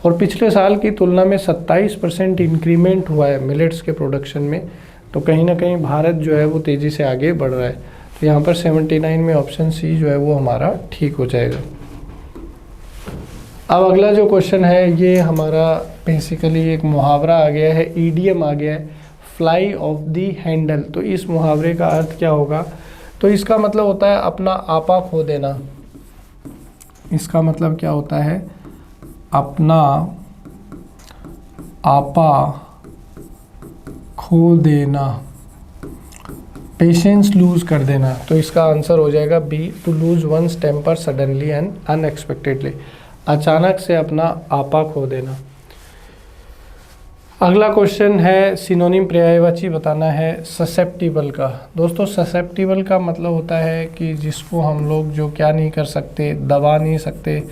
और पिछले साल की तुलना में 27% इंक्रीमेंट हुआ है मिलेट्स के प्रोडक्शन में। तो कहीं ना कहीं भारत जो है वो तेज़ी से आगे बढ़ रहा है। तो यहाँ पर 79 में ऑप्शन सी जो है वो हमारा ठीक हो जाएगा। अब अगला जो क्वेश्चन है ये हमारा बेसिकली एक मुहावरा आ गया है, ईडीएम आ गया है, फ्लाई ऑफ दी हैंडल। तो इस मुहावरे का अर्थ क्या होगा? तो इसका मतलब होता है अपना आपा खो देना। इसका मतलब क्या होता है? अपना आपा खो देना, पेशेंस लूज कर देना। तो इसका आंसर हो जाएगा B, to lose one's temper suddenly and unexpectedly, अचानक से अपना आपा खो देना। अगला क्वेश्चन है सिनोनिम पर्यायवाची बताना है ससेप्टिबल का। दोस्तों ससेप्टिबल का मतलब होता है कि जिसको हम लोग जो क्या नहीं कर सकते, दबा नहीं सकते,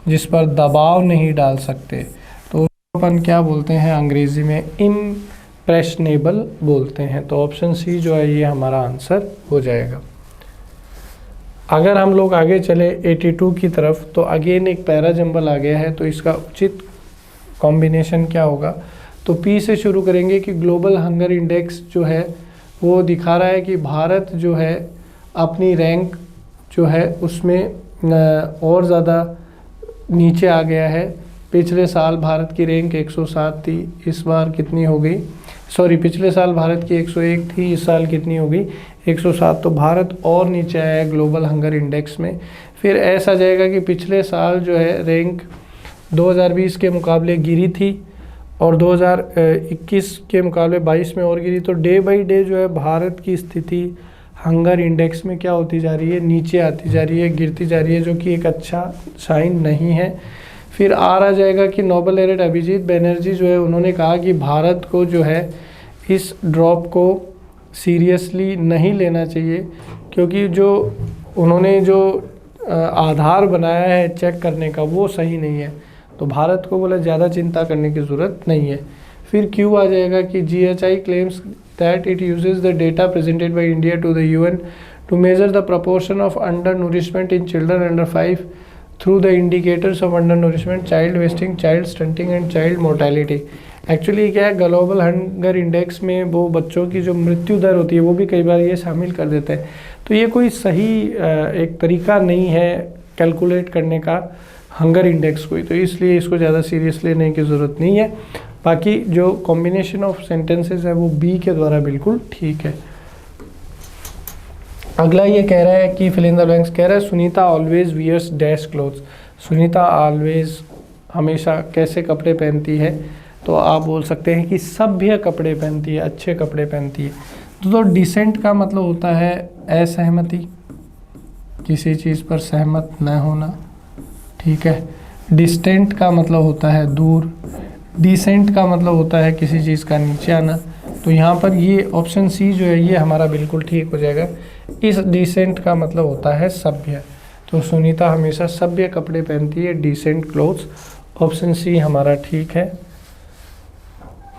जिस पर दबाव नहीं डाल सकते, तो अपन क्या बोलते हैं अंग्रेजी में? इम्प्रेशनेबल बोलते हैं। तो ऑप्शन सी जो है ये हमारा आंसर हो जाएगा। अगर हम लोग आगे चले 82 की तरफ, तो अगेन एक पैरा जंबल आ गया है। तो इसका उचित कॉम्बिनेशन क्या होगा? तो पी से शुरू करेंगे कि ग्लोबल हंगर इंडेक्स जो है वो दिखा रहा है कि भारत जो है अपनी रैंक जो है उसमें और ज़्यादा नीचे आ गया है। पिछले साल भारत की रैंक 107 थी, इस बार कितनी हो गई? पिछले साल भारत की 101 थी, इस साल कितनी हो गई? 107। तो भारत और नीचे आया है ग्लोबल हंगर इंडेक्स में। फिर ऐसा जाएगा कि पिछले साल जो है रैंक 2020 के मुकाबले गिरी थी और 2021 के मुकाबले 22 में और गिरी। तो डे बाई डे जो है भारत की स्थिति हंगर इंडेक्स में क्या होती जा रही है? नीचे आती जा रही है, गिरती जा रही है, जो कि एक अच्छा साइन नहीं है। फिर आ जाएगा कि नोबेल laureate अभिजीत बनर्जी जो है उन्होंने कहा कि भारत को जो है इस ड्रॉप को सीरियसली नहीं लेना चाहिए, क्योंकि जो उन्होंने जो आधार बनाया है चेक करने का वो सही नहीं है। तो भारत को बोला ज़्यादा चिंता करने की ज़रूरत नहीं है। फिर क्यों आ जाएगा कि GHI claims that it uses the data presented by India to the UN to measure the proportion of undernourishment in children under 5 through the indicators of undernourishment, child wasting, child stunting and child mortality। Actually क्या है, global hunger index में वो बच्चों की जो मृत्यु दर होती है वो भी कई बार ये शामिल कर देते हैं। तो ये कोई सही एक तरीका नहीं है कैलकुलेट करने का हंगर इंडेक्स को, तो इसलिए इसको ज़्यादा सीरियस लेने की ज़रूरत नहीं है। बाकी जो कॉम्बिनेशन ऑफ सेंटेंसेस है वो बी के द्वारा बिल्कुल ठीक है। अगला ये कह रहा है कि फिल इन द ब्लैंक्स कह रहा है Sunita always wears dash clothes. Sunita always हमेशा कैसे कपड़े पहनती है? तो आप बोल सकते हैं कि सभ्य कपड़े पहनती है, अच्छे कपड़े पहनती है। तो डिसेंट का मतलब होता है असहमति, किसी चीज़ पर सहमत न होना, ठीक है। डिस्टेंट का मतलब होता है दूर, डिसेंट का मतलब होता है किसी चीज़ का नीचे आना। तो यहाँ पर ये ऑप्शन सी जो है ये हमारा बिल्कुल ठीक हो जाएगा। इस डिसेंट का मतलब होता है सभ्य। तो सुनीता हमेशा सभ्य कपड़े पहनती है, डिसेंट क्लोथ्स। ऑप्शन सी हमारा ठीक है।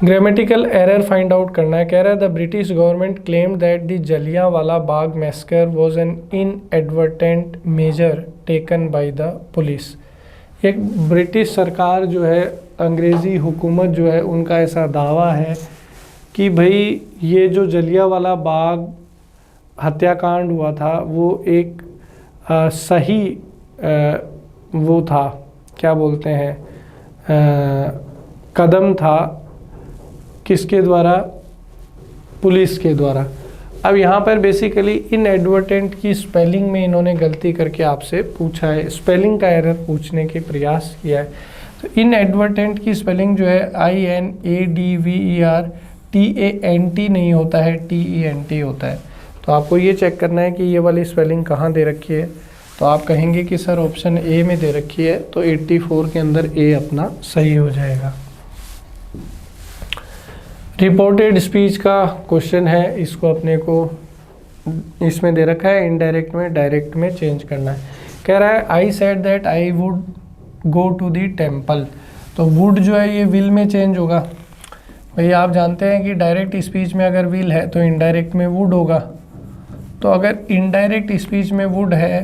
ग्रामेटिकल एरर फाइंड आउट करना है। कह रहा है the British government claimed that the Jallianwala Bagh massacre was an inadvertent measure taken by the police. एक ब्रिटिश सरकार जो है, अंग्रेज़ी हुकूमत जो है, उनका ऐसा दावा है कि भाई ये जो जलियांवाला बाग हत्याकांड हुआ था वो एक सही वो था, क्या बोलते हैं, कदम था। किसके द्वारा? पुलिस के द्वारा। अब यहाँ पर बेसिकली इनएडवर्टेंट की स्पेलिंग में इन्होंने गलती करके आपसे पूछा है, स्पेलिंग का एरर पूछने के प्रयास किया है। तो इनएडवर्टेंट की स्पेलिंग जो है INADVERTANT नहीं होता है, TENT होता है। तो आपको ये चेक करना है कि ये वाली स्पेलिंग कहाँ दे रखी है। तो आप कहेंगे कि सर ऑप्शन ए में दे रखी है, तो 84 के अंदर ए अपना सही हो जाएगा। रिपोर्टेड स्पीच का क्वेश्चन है, इसको अपने को इसमें दे रखा है इनडायरेक्ट में डायरेक्ट में चेंज करना है। कह रहा है I said that I would go to the temple. तो वुड जो है ये विल में चेंज होगा। भाई आप जानते हैं कि डायरेक्ट स्पीच में अगर विल है तो इनडायरेक्ट में वुड होगा। तो अगर इनडायरेक्ट स्पीच में वुड है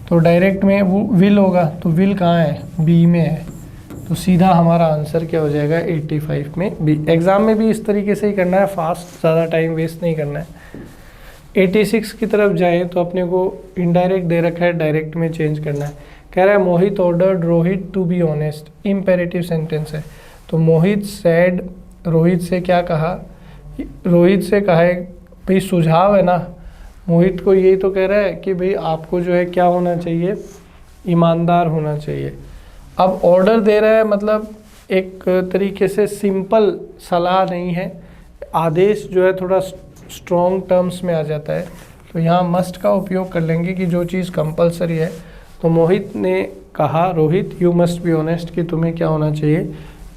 तो डायरेक्ट में विल होगा। तो विल कहाँ है? बी में है। तो सीधा हमारा आंसर क्या हो जाएगा 85 में बी। एग्ज़ाम में भी इस तरीके से ही करना है, फास्ट, ज़्यादा टाइम वेस्ट नहीं करना है। 86 की तरफ जाएं तो अपने को इनडायरेक्ट दे रखा है, डायरेक्ट में चेंज करना है। कह रहा है Mohit ordered Rohit to be honest, imperative sentence है। तो मोहित सैड, रोहित से क्या कहा, रोहित से कहा है भाई सुझाव है ना, मोहित को यही तो कह रहा है कि भाई आपको जो है क्या होना चाहिए, ईमानदार होना चाहिए। अब ऑर्डर दे रहा है मतलब एक तरीके से सिंपल सलाह नहीं है, आदेश जो है थोड़ा स्ट्रॉन्ग टर्म्स में आ जाता है। तो यहाँ मस्ट का उपयोग कर लेंगे कि जो चीज़ कंपलसरी है। तो मोहित ने कहा Rohit you must be honest, कि तुम्हें क्या होना चाहिए,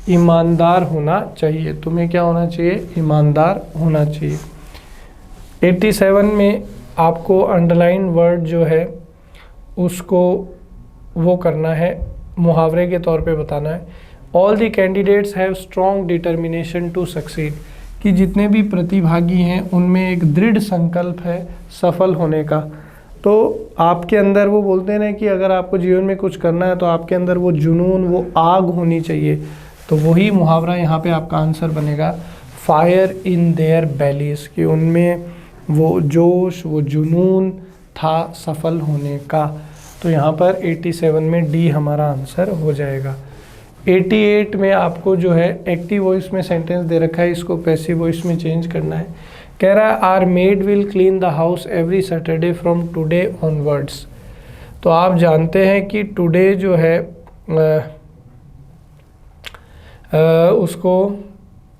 ईमानदार होना चाहिए, तुम्हें क्या होना चाहिए, ईमानदार होना चाहिए। 87 में आपको अंडरलाइन वर्ड जो है उसको वो करना है, मुहावरे के तौर पे बताना है। All the candidates have strong determination to succeed, कि जितने भी प्रतिभागी हैं उनमें एक दृढ़ संकल्प है सफल होने का। तो आपके अंदर वो बोलते हैं ना कि अगर आपको जीवन में कुछ करना है तो आपके अंदर वो जुनून, वो आग होनी चाहिए। तो वही मुहावरा यहाँ पे आपका आंसर बनेगा, फायर इन देयर बेलीज, कि उनमें वो जोश, वो जुनून था सफल होने का। तो यहाँ पर 87 में डी हमारा आंसर हो जाएगा। 88 में आपको जो है एक्टिव वॉइस में सेंटेंस दे रखा है, इसको पैसिव वॉइस में चेंज करना है। कह रहा है our maid will clean the house every Saturday from today onwards. तो आप जानते हैं कि टुडे जो है उसको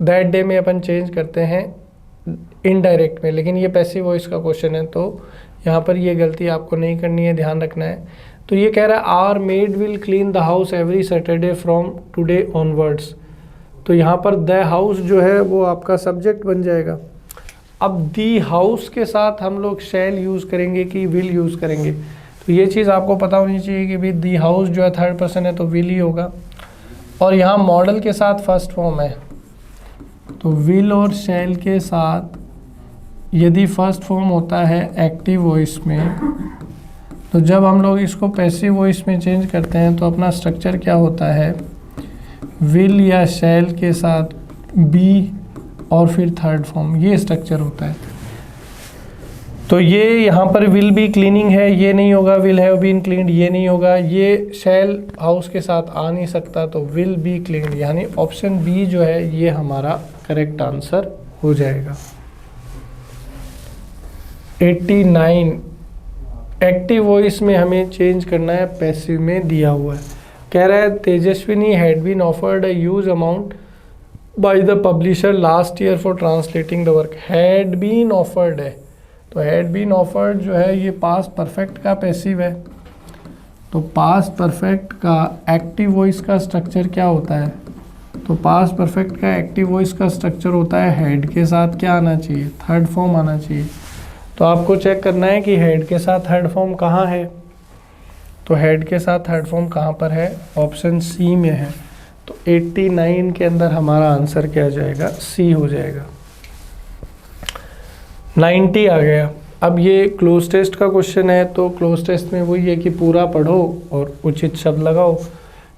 दैट डे में अपन चेंज करते हैं इनडायरेक्ट में, लेकिन ये पैसिव वॉइस का क्वेश्चन है तो यहाँ पर ये गलती आपको नहीं करनी है, ध्यान रखना है। तो ये कह रहा है our maid will clean the house every Saturday from today onwards. तो यहाँ पर द हाउस जो है वो आपका सब्जेक्ट बन जाएगा। अब दी हाउस के साथ हम लोग शैल यूज़ करेंगे कि विल यूज़ करेंगे, तो ये चीज़ आपको पता होनी चाहिए कि भाई दी हाउस जो है थर्ड पर्सन है तो विल ही होगा। और यहाँ मॉडल के साथ फर्स्ट फॉर्म है, तो विल और शैल के साथ यदि फर्स्ट फॉर्म होता है एक्टिव वॉइस में, तो जब हम लोग इसको पैसिव वॉइस में चेंज करते हैं तो अपना स्ट्रक्चर क्या होता है, विल या शैल के साथ बी और फिर थर्ड फॉर्म, ये स्ट्रक्चर होता है। तो ये यहाँ पर विल बी क्लीनिंग है, ये नहीं होगा, विल हैव बीन क्लीन्ड ये नहीं होगा, ये शैल हाउस के साथ आ नहीं सकता, तो विल बी क्लीन्ड, यानी ऑप्शन बी जो है ये हमारा करेक्ट आंसर हो जाएगा। 89 एक्टिव वॉइस में हमें चेंज करना है, पैसिव में दिया हुआ है। कह रहा है Tejaswini had been offered a huge amount by the publisher last year for translating the work. Had been offered है, तो हैड बीन ऑफर्ड जो है ये पास्ट परफेक्ट का पैसिव है। तो पास्ट परफेक्ट का एक्टिव वॉइस का स्ट्रक्चर क्या होता है, तो पास्ट परफेक्ट का एक्टिव वॉइस का स्ट्रक्चर होता है हेड के साथ क्या आना चाहिए, थर्ड फॉर्म आना चाहिए। तो आपको चेक करना है कि हेड के साथ थर्ड फॉर्म कहाँ है, तो हेड के साथ थर्ड फॉर्म कहाँ पर है, ऑप्शन सी में है। तो 89 के अंदर हमारा आंसर क्या आ जाएगा, सी हो जाएगा। 90 आ गया। अब ये क्लोज टेस्ट का क्वेश्चन है, तो क्लोज टेस्ट में वही है कि पूरा पढ़ो और उचित शब्द लगाओ।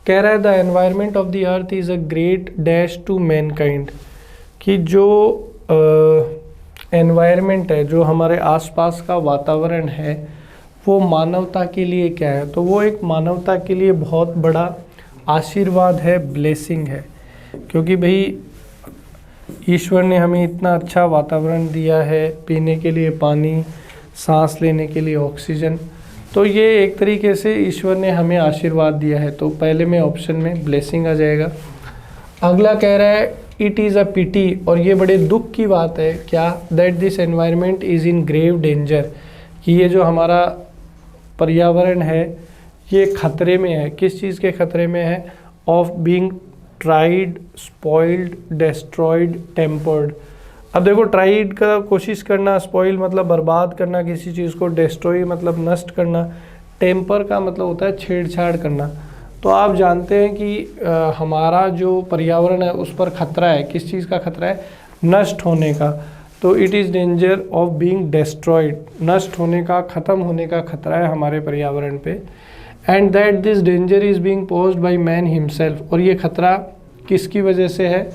कह रहा है the environment of the earth is a great dash to mankind, कि जो एनवायरनमेंट है, जो हमारे आसपास का वातावरण है, वो मानवता के लिए क्या है, तो वो एक मानवता के लिए बहुत बड़ा आशीर्वाद है, ब्लेसिंग है। क्योंकि भाई ईश्वर ने हमें इतना अच्छा वातावरण दिया है, पीने के लिए पानी, सांस लेने के लिए ऑक्सीजन, तो ये एक तरीके से ईश्वर ने हमें आशीर्वाद दिया है। तो पहले में ऑप्शन में ब्लेसिंग आ जाएगा। अगला कह रहा है इट इज़ अ पिटी, और ये बड़े दुख की बात है क्या, that this environment is in grave danger, कि ये जो हमारा पर्यावरण है ये खतरे में है। किस चीज़ के खतरे में है, of being tried, spoiled, destroyed, tempered. अब देखो ट्राइड का कोशिश करना, स्पॉइल मतलब बर्बाद करना किसी चीज़ को, डिस्ट्रॉय मतलब नष्ट करना, टेम्पर का मतलब होता है छेड़छाड़ करना। तो आप जानते हैं कि हमारा जो पर्यावरण है उस पर खतरा है, किस चीज़ का खतरा है, नष्ट होने का। तो it is danger of being destroyed, नष्ट होने का, ख़त्म होने का खतरा है हमारे पर्यावरण पे। And that this danger is being posed by man himself, और ये खतरा किसकी वजह से है?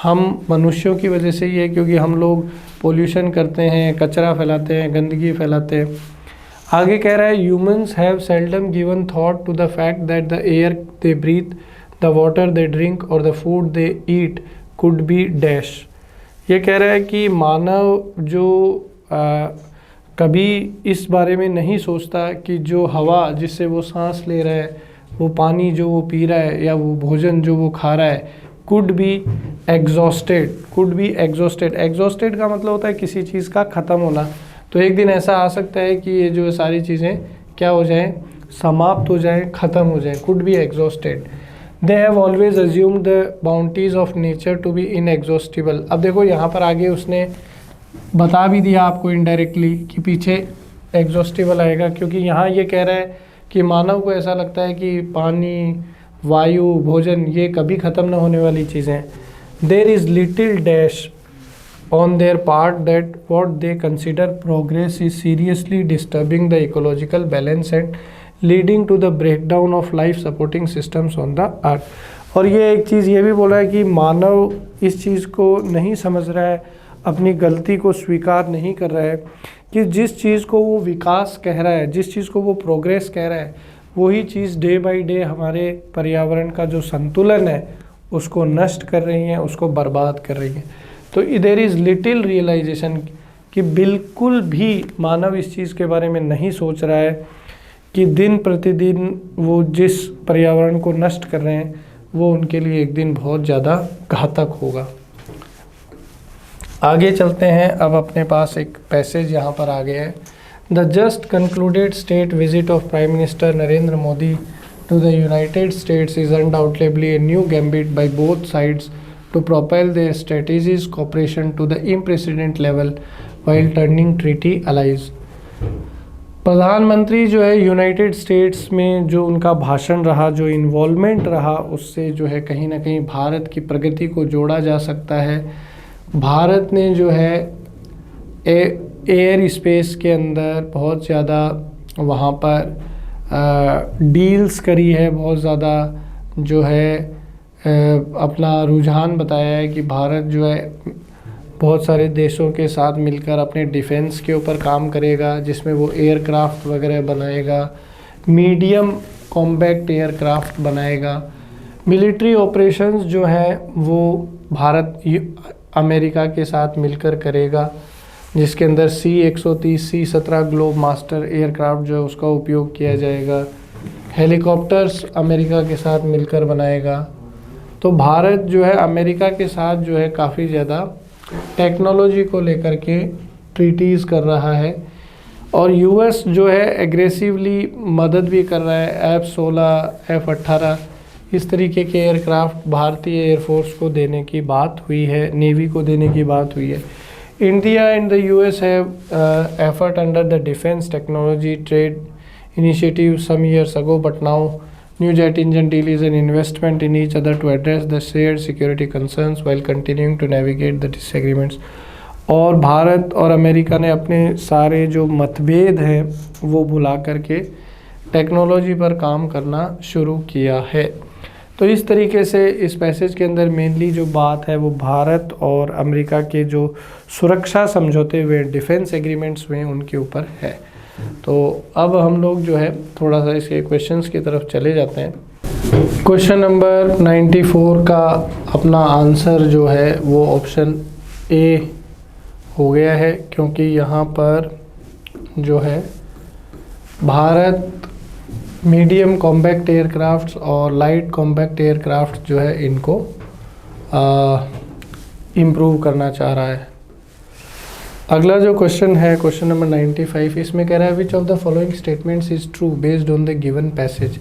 हम मनुष्यों की वजह से ही है, क्योंकि हम लोग पोल्यूशन करते हैं, कचरा फैलाते हैं, गंदगी फैलाते हैं। आगे कह रहा है humans have seldom given thought to the fact that the air they breathe, the water they drink और the food they eat could be dash. ये कह रहा है कि मानव जो कभी इस बारे में नहीं सोचता कि जो हवा जिससे वो सांस ले रहा है, वो पानी जो वो पी रहा है, या वो भोजन जो वो खा रहा है, could be exhausted. Could be exhausted, exhausted का मतलब होता है किसी चीज़ का ख़त्म होना। तो एक दिन ऐसा आ सकता है कि ये जो सारी चीज़ें क्या हो जाएं, समाप्त हो जाएं, ख़त्म हो जाएं। Could be exhausted. They have always assumed the bounties of nature to be inexhaustible. अब देखो यहाँ पर आगे उसने बता भी दिया आपको इनडायरेक्टली कि पीछे एग्जॉस्टिबल आएगा, क्योंकि यहाँ ये कह रहा है कि मानव को ऐसा लगता है कि पानी, वायु, भोजन ये कभी ख़त्म ना होने वाली चीज़ें। There is little dash on their part that what they consider progress is seriously disturbing the ecological balance and leading to the breakdown of life supporting systems on the earth। और ये एक चीज़ ये भी बोला है कि मानव इस चीज़ को नहीं समझ रहा है, अपनी गलती को स्वीकार नहीं कर रहा है कि जिस चीज़ को वो विकास कह रहा है, जिस चीज़ को वो प्रोग्रेस कह रहा है, वही चीज़ डे बाय डे हमारे पर्यावरण का जो संतुलन है उसको नष्ट कर रही हैं, उसको बर्बाद कर रही हैं। तो देयर इज़ लिटिल रियलाइजेशन कि बिल्कुल भी मानव इस चीज़ के बारे में नहीं सोच रहा है कि दिन प्रतिदिन वो जिस पर्यावरण को नष्ट कर रहे हैं वो उनके लिए एक दिन बहुत ज़्यादा घातक होगा। आगे चलते हैं, अब अपने पास एक पैसेज यहाँ पर आ गया है। The just concluded state visit of prime minister Narendra Modi to the United States is undoubtedly a new gambit by both sides to propel their strategies cooperation to the unprecedented level while turning treaty allies। प्रधानमंत्री जो है United states में जो उनका भाषण रहा, जो involvement रहा, उससे जो है कहीं ना कहीं भारत की प्रगति को जोड़ा जा सकता है। भारत ने जो है एयर स्पेस के अंदर बहुत ज़्यादा वहाँ पर डील्स करी है, बहुत ज़्यादा जो है अपना रुझान बताया है कि भारत जो है बहुत सारे देशों के साथ मिलकर अपने डिफेंस के ऊपर काम करेगा, जिसमें वो एयरक्राफ्ट वगैरह बनाएगा, मीडियम कॉम्पैक्ट एयरक्राफ्ट बनाएगा। मिलिट्री ऑपरेशंस जो है वो भारत अमेरिका के साथ मिलकर करेगा, जिसके अंदर C-130 C-17 globe master aircraft जो है उसका उपयोग किया जाएगा। हेलीकॉप्टर्स अमेरिका के साथ मिलकर बनाएगा। तो भारत जो है अमेरिका के साथ जो है काफ़ी ज़्यादा टेक्नोलॉजी को लेकर के ट्रीटीज़ कर रहा है, और यूएस जो है एग्रेसिवली मदद भी कर रहा है। F-16 F-18 इस तरीके के एयरक्राफ्ट भारतीय एयरफोर्स को देने की बात हुई है, नेवी को देने की बात हुई है। India and the US have effort under the defence technology trade initiative some years ago, but now new jet engine deal is an investment in each other to address the shared security concerns while continuing to navigate the disagreements। और भारत और America ने अपने सारे जो मतभेद हैं वो भुला करके टेक्नोलॉजी पर काम करना शुरू किया है। तो इस तरीके से इस पैसेज के अंदर मेनली जो बात है वो भारत और अमेरिका के जो सुरक्षा समझौते हुए डिफेंस एग्रीमेंट्स हुए उनके ऊपर है। तो अब हम लोग जो है थोड़ा सा इसके क्वेश्चंस की तरफ चले जाते हैं। क्वेश्चन नंबर 94 का अपना आंसर जो है वो ऑप्शन ए हो गया है, क्योंकि यहाँ पर जो है भारत मीडियम कॉम्पैक्ट एयरक्राफ्ट और लाइट कॉम्पैक्ट एयरक्राफ्ट जो है इनको इम्प्रूव करना चाह रहा है। अगला जो क्वेश्चन है क्वेश्चन नंबर 95, इसमें कह रहा है which of the following statements is true based on the given passage.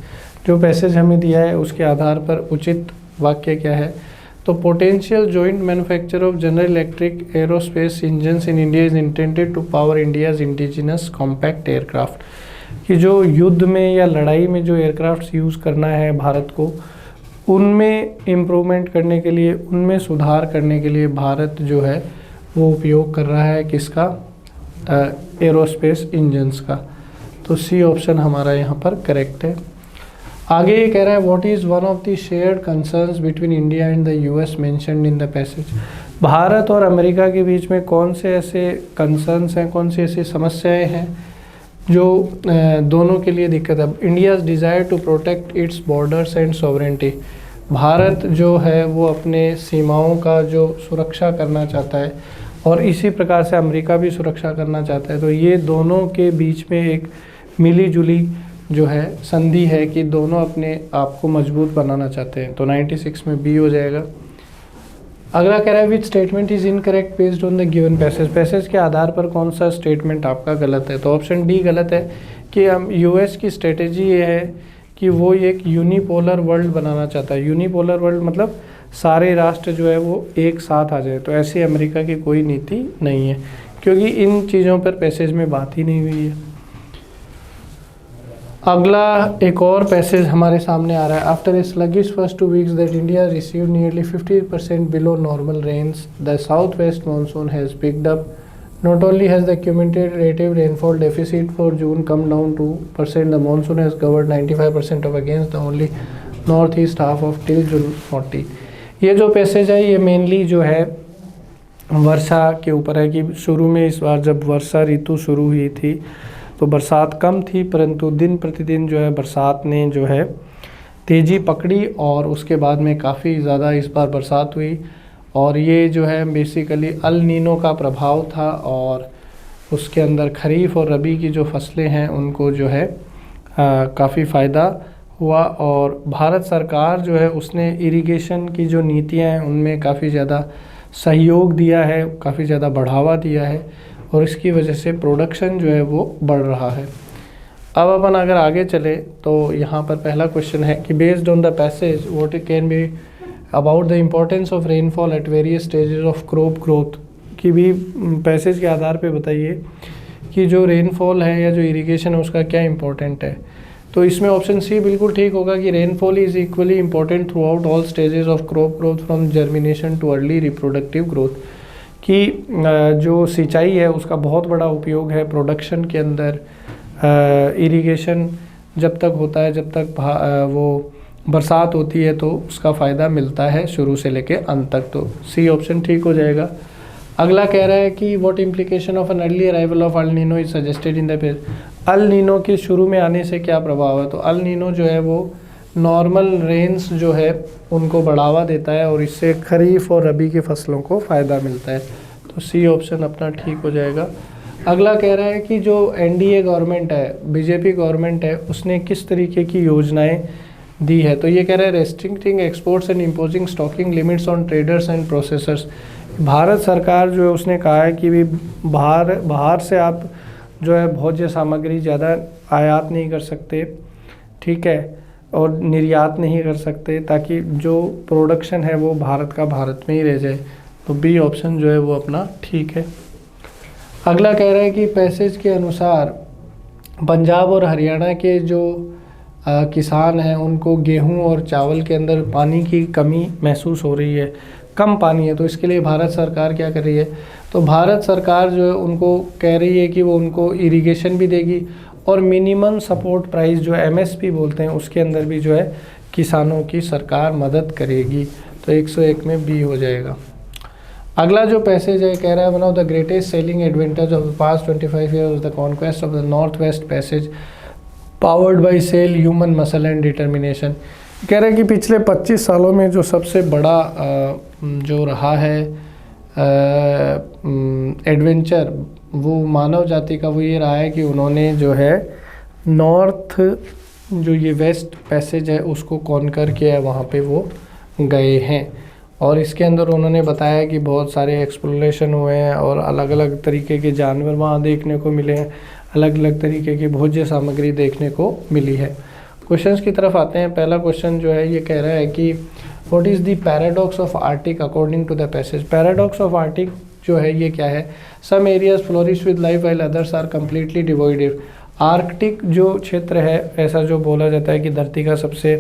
जो पैसेज हमें दिया है उसके आधार पर उचित वाक्य क्या है? तो potential joint manufacture of General Electric aerospace engines in India is intended to power India's indigenous compact aircraft. कि जो युद्ध में या लड़ाई में जो एयरक्राफ्ट यूज़ करना है भारत को, उनमें इम्प्रूवमेंट करने के लिए, उनमें सुधार करने के लिए भारत जो है वो उपयोग कर रहा है किसका? एरोस्पेस इंजन्स का। तो सी ऑप्शन हमारा यहाँ पर करेक्ट है। आगे ये कह रहा है what is one of the shared concerns between India and the US mentioned in the passage. Bharat और अमेरिका के बीच में कौन से ऐसे कंसर्न्स हैं, कौन सी ऐसी समस्याएं हैं जो दोनों के लिए दिक्कत है। India's desire to protect its borders and sovereignty. Bharat जो है वो अपने सीमाओं का जो सुरक्षा करना चाहता है और इसी प्रकार से अमेरिका भी सुरक्षा करना चाहता है। तो ये दोनों के बीच में एक मिली जुली जो है संधि है कि दोनों अपने आप को मजबूत बनाना चाहते हैं। तो 96 में बी हो जाएगा। अगला कह रहा है which statement is incorrect based on the given passage. Passage के आधार पर कौन सा स्टेटमेंट आपका गलत है। तो ऑप्शन डी गलत है कि हम यूएस की स्ट्रेटेजी ये है कि वो एक यूनिपोलर वर्ल्ड बनाना चाहता है। यूनिपोलर वर्ल्ड मतलब सारे राष्ट्र जो है वो एक साथ आ जाए। तो ऐसी अमेरिका की कोई नीति नहीं है, क्योंकि इन चीज़ों पर पैसेज में बात ही नहीं हुई है। अगला एक और पैसेज हमारे सामने आ रहा है। After a sluggish first 2 weeks that India receive nearly 50% below normal rains, the south west monsoon has picked up. Not only has the cumulative rainfall deficit for June come down 2%, the monsoon has covered 95% of against the only northeast half of till June 40। ये जो passage है ये mainly जो है वर्षा के ऊपर है कि शुरू में इस बार जब वर्षा ऋतु शुरू हुई थी तो बरसात कम थी, परंतु दिन प्रतिदिन जो है बरसात ने जो है तेज़ी पकड़ी और उसके बाद में काफ़ी ज़्यादा इस बार बरसात हुई। और ये जो है बेसिकली अल नीनो का प्रभाव था और उसके अंदर खरीफ और रबी की जो फसलें हैं उनको जो है काफ़ी फ़ायदा हुआ। और भारत सरकार जो है उसने इरिगेशन की जो नीतियां हैं उनमें काफ़ी ज़्यादा सहयोग दिया है, काफ़ी ज़्यादा बढ़ावा दिया है और इसकी वजह से प्रोडक्शन जो है वो बढ़ रहा है। अब अपन अगर आगे चले तो यहाँ पर पहला क्वेश्चन है कि based on the passage what it can be about the importance of rainfall at various stages of crop growth. की भी पैसेज के आधार पे बताइए कि जो रेनफॉल है या जो इरिगेशन है उसका क्या इंपॉर्टेंट है। तो इसमें ऑप्शन सी बिल्कुल ठीक होगा कि rainfall is equally important through out all stages of crop growth from germination too early reproductive growth. कि जो सिंचाई है उसका बहुत बड़ा उपयोग है प्रोडक्शन के अंदर। इरिगेशन जब तक होता है, जब तक वो बरसात होती है तो उसका फ़ायदा मिलता है शुरू से लेके अंत तक। तो सी ऑप्शन ठीक हो जाएगा। अगला कह रहा है कि what implication of an early arrival of El Nino is suggested in the page. El Nino के शुरू में आने से क्या प्रभाव है। तो अल नीनो जो है वो नॉर्मल रेन्स जो है उनको बढ़ावा देता है और इससे खरीफ और रबी की फसलों को फ़ायदा मिलता है। तो सी ऑप्शन अपना ठीक हो जाएगा। अगला कह रहा है कि जो एनडीए गवर्नमेंट है, बीजेपी गवर्नमेंट है, उसने किस तरीके की योजनाएं दी है। तो ये कह रहा है restricting exports and imposing stocking limits on traders and processors. Bharat सरकार जो है उसने कहा है कि भी बाहर से आप जो है भोज्य सामग्री ज़्यादा आयात नहीं कर सकते, ठीक है, और निर्यात नहीं कर सकते ताकि जो प्रोडक्शन है वो भारत का भारत में ही रह जाए। तो बी ऑप्शन जो है वो अपना ठीक है। अगला कह रहा है कि पैसेज के अनुसार पंजाब और हरियाणा के जो किसान हैं उनको गेहूं और चावल के अंदर पानी की कमी महसूस हो रही है, कम पानी है। तो इसके लिए भारत सरकार क्या कर रही है। तो भारत सरकार जो है उनको कह रही है कि वो उनको इरिगेशन भी देगी और मिनिमम सपोर्ट प्राइस जो एमएसपी बोलते हैं उसके अंदर भी जो है किसानों की सरकार मदद करेगी। तो 101 में बी हो जाएगा। अगला जो पैसेज है कह रहा है one of the greatest sailing adventures of the past 25 years the conquest of the north west Passage powered by sail human muscle and determination. कह रहे हैं कि पिछले 25 सालों में जो सबसे बड़ा जो रहा है एडवेंचर वो मानव जाति का वो ये रहा है कि उन्होंने जो है नॉर्थ जो ये वेस्ट पैसेज है उसको कॉन्कर किया है, वहाँ पे वो गए हैं और इसके अंदर उन्होंने बताया कि बहुत सारे एक्सप्लोरेशन हुए हैं और अलग अलग तरीके के जानवर वहाँ देखने को मिले हैं, अलग अलग तरीके की भोज्य सामग्री देखने को मिली है। क्वेश्चंस की तरफ आते हैं। पहला क्वेश्चन जो है ये कह रहा है कि what is the paradox of Arctic according to the passage. Paradox of Arctic जो है ये क्या है। Some areas flourish with life while others are completely devoided. Arctic जो क्षेत्र है ऐसा जो बोला जाता है कि धरती का सबसे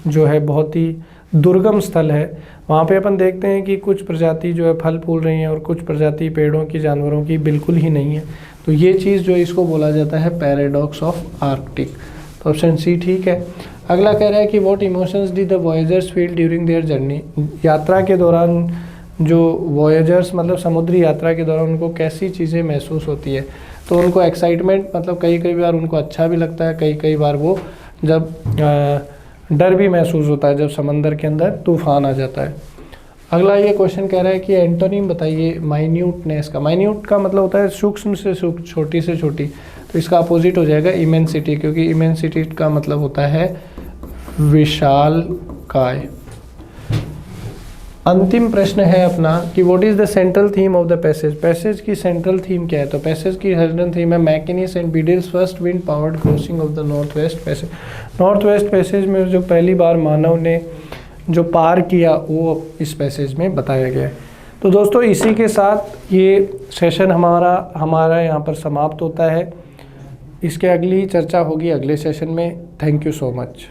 जो है बहुत ही दुर्गम स्थल है, वहाँ पे अपन देखते हैं कि कुछ प्रजाति जो है फल फूल रही हैं और कुछ प्रजाति पेड़ों की जानवरों की बिल्कुल ही नहीं है। तो ये चीज़ जो इसको बोला जाता है पैराडॉक्स ऑफ आर्कटिक। तो ऑप्शन सी ठीक है। अगला कह रहा है कि what emotions did the voyagers feel during their journey, यात्रा के दौरान जो वॉयेजर्स मतलब समुद्री यात्रा के दौरान उनको कैसी चीज़ें महसूस होती है। तो उनको एक्साइटमेंट मतलब कई कई बार उनको अच्छा भी लगता है, कई कई बार वो जब डर भी महसूस होता है जब समंदर के अंदर तूफान आ जाता है। अगला ये क्वेश्चन कह रहा है कि एंटोनिम बताइए माइन्यूटनेस का। माइन्यूट का मतलब होता है सूक्ष्म से सूक्ष्म, छोटी से छोटी, तो इसका अपोजिट हो जाएगा इमेंसिटी, क्योंकि इमेंसिटी का मतलब होता है विशालकाय। अंतिम प्रश्न है अपना कि what is the central theme of the passage. Passage की सेंट्रल थीम क्या है? तो पैसेज की सेंट्रल थीम है Mackenzie and Beedles first wind powered crossing of the north west passage. North waste passage में जो पहली बार मानव ने जो पार किया वो इस पैसेज में बताया गया है। तो दोस्तों इसी के साथ ये सेशन हमारा यहाँ पर समाप्त होता है। इसके अगली चर्चा होगी अगले सेशन में। Thank you so much.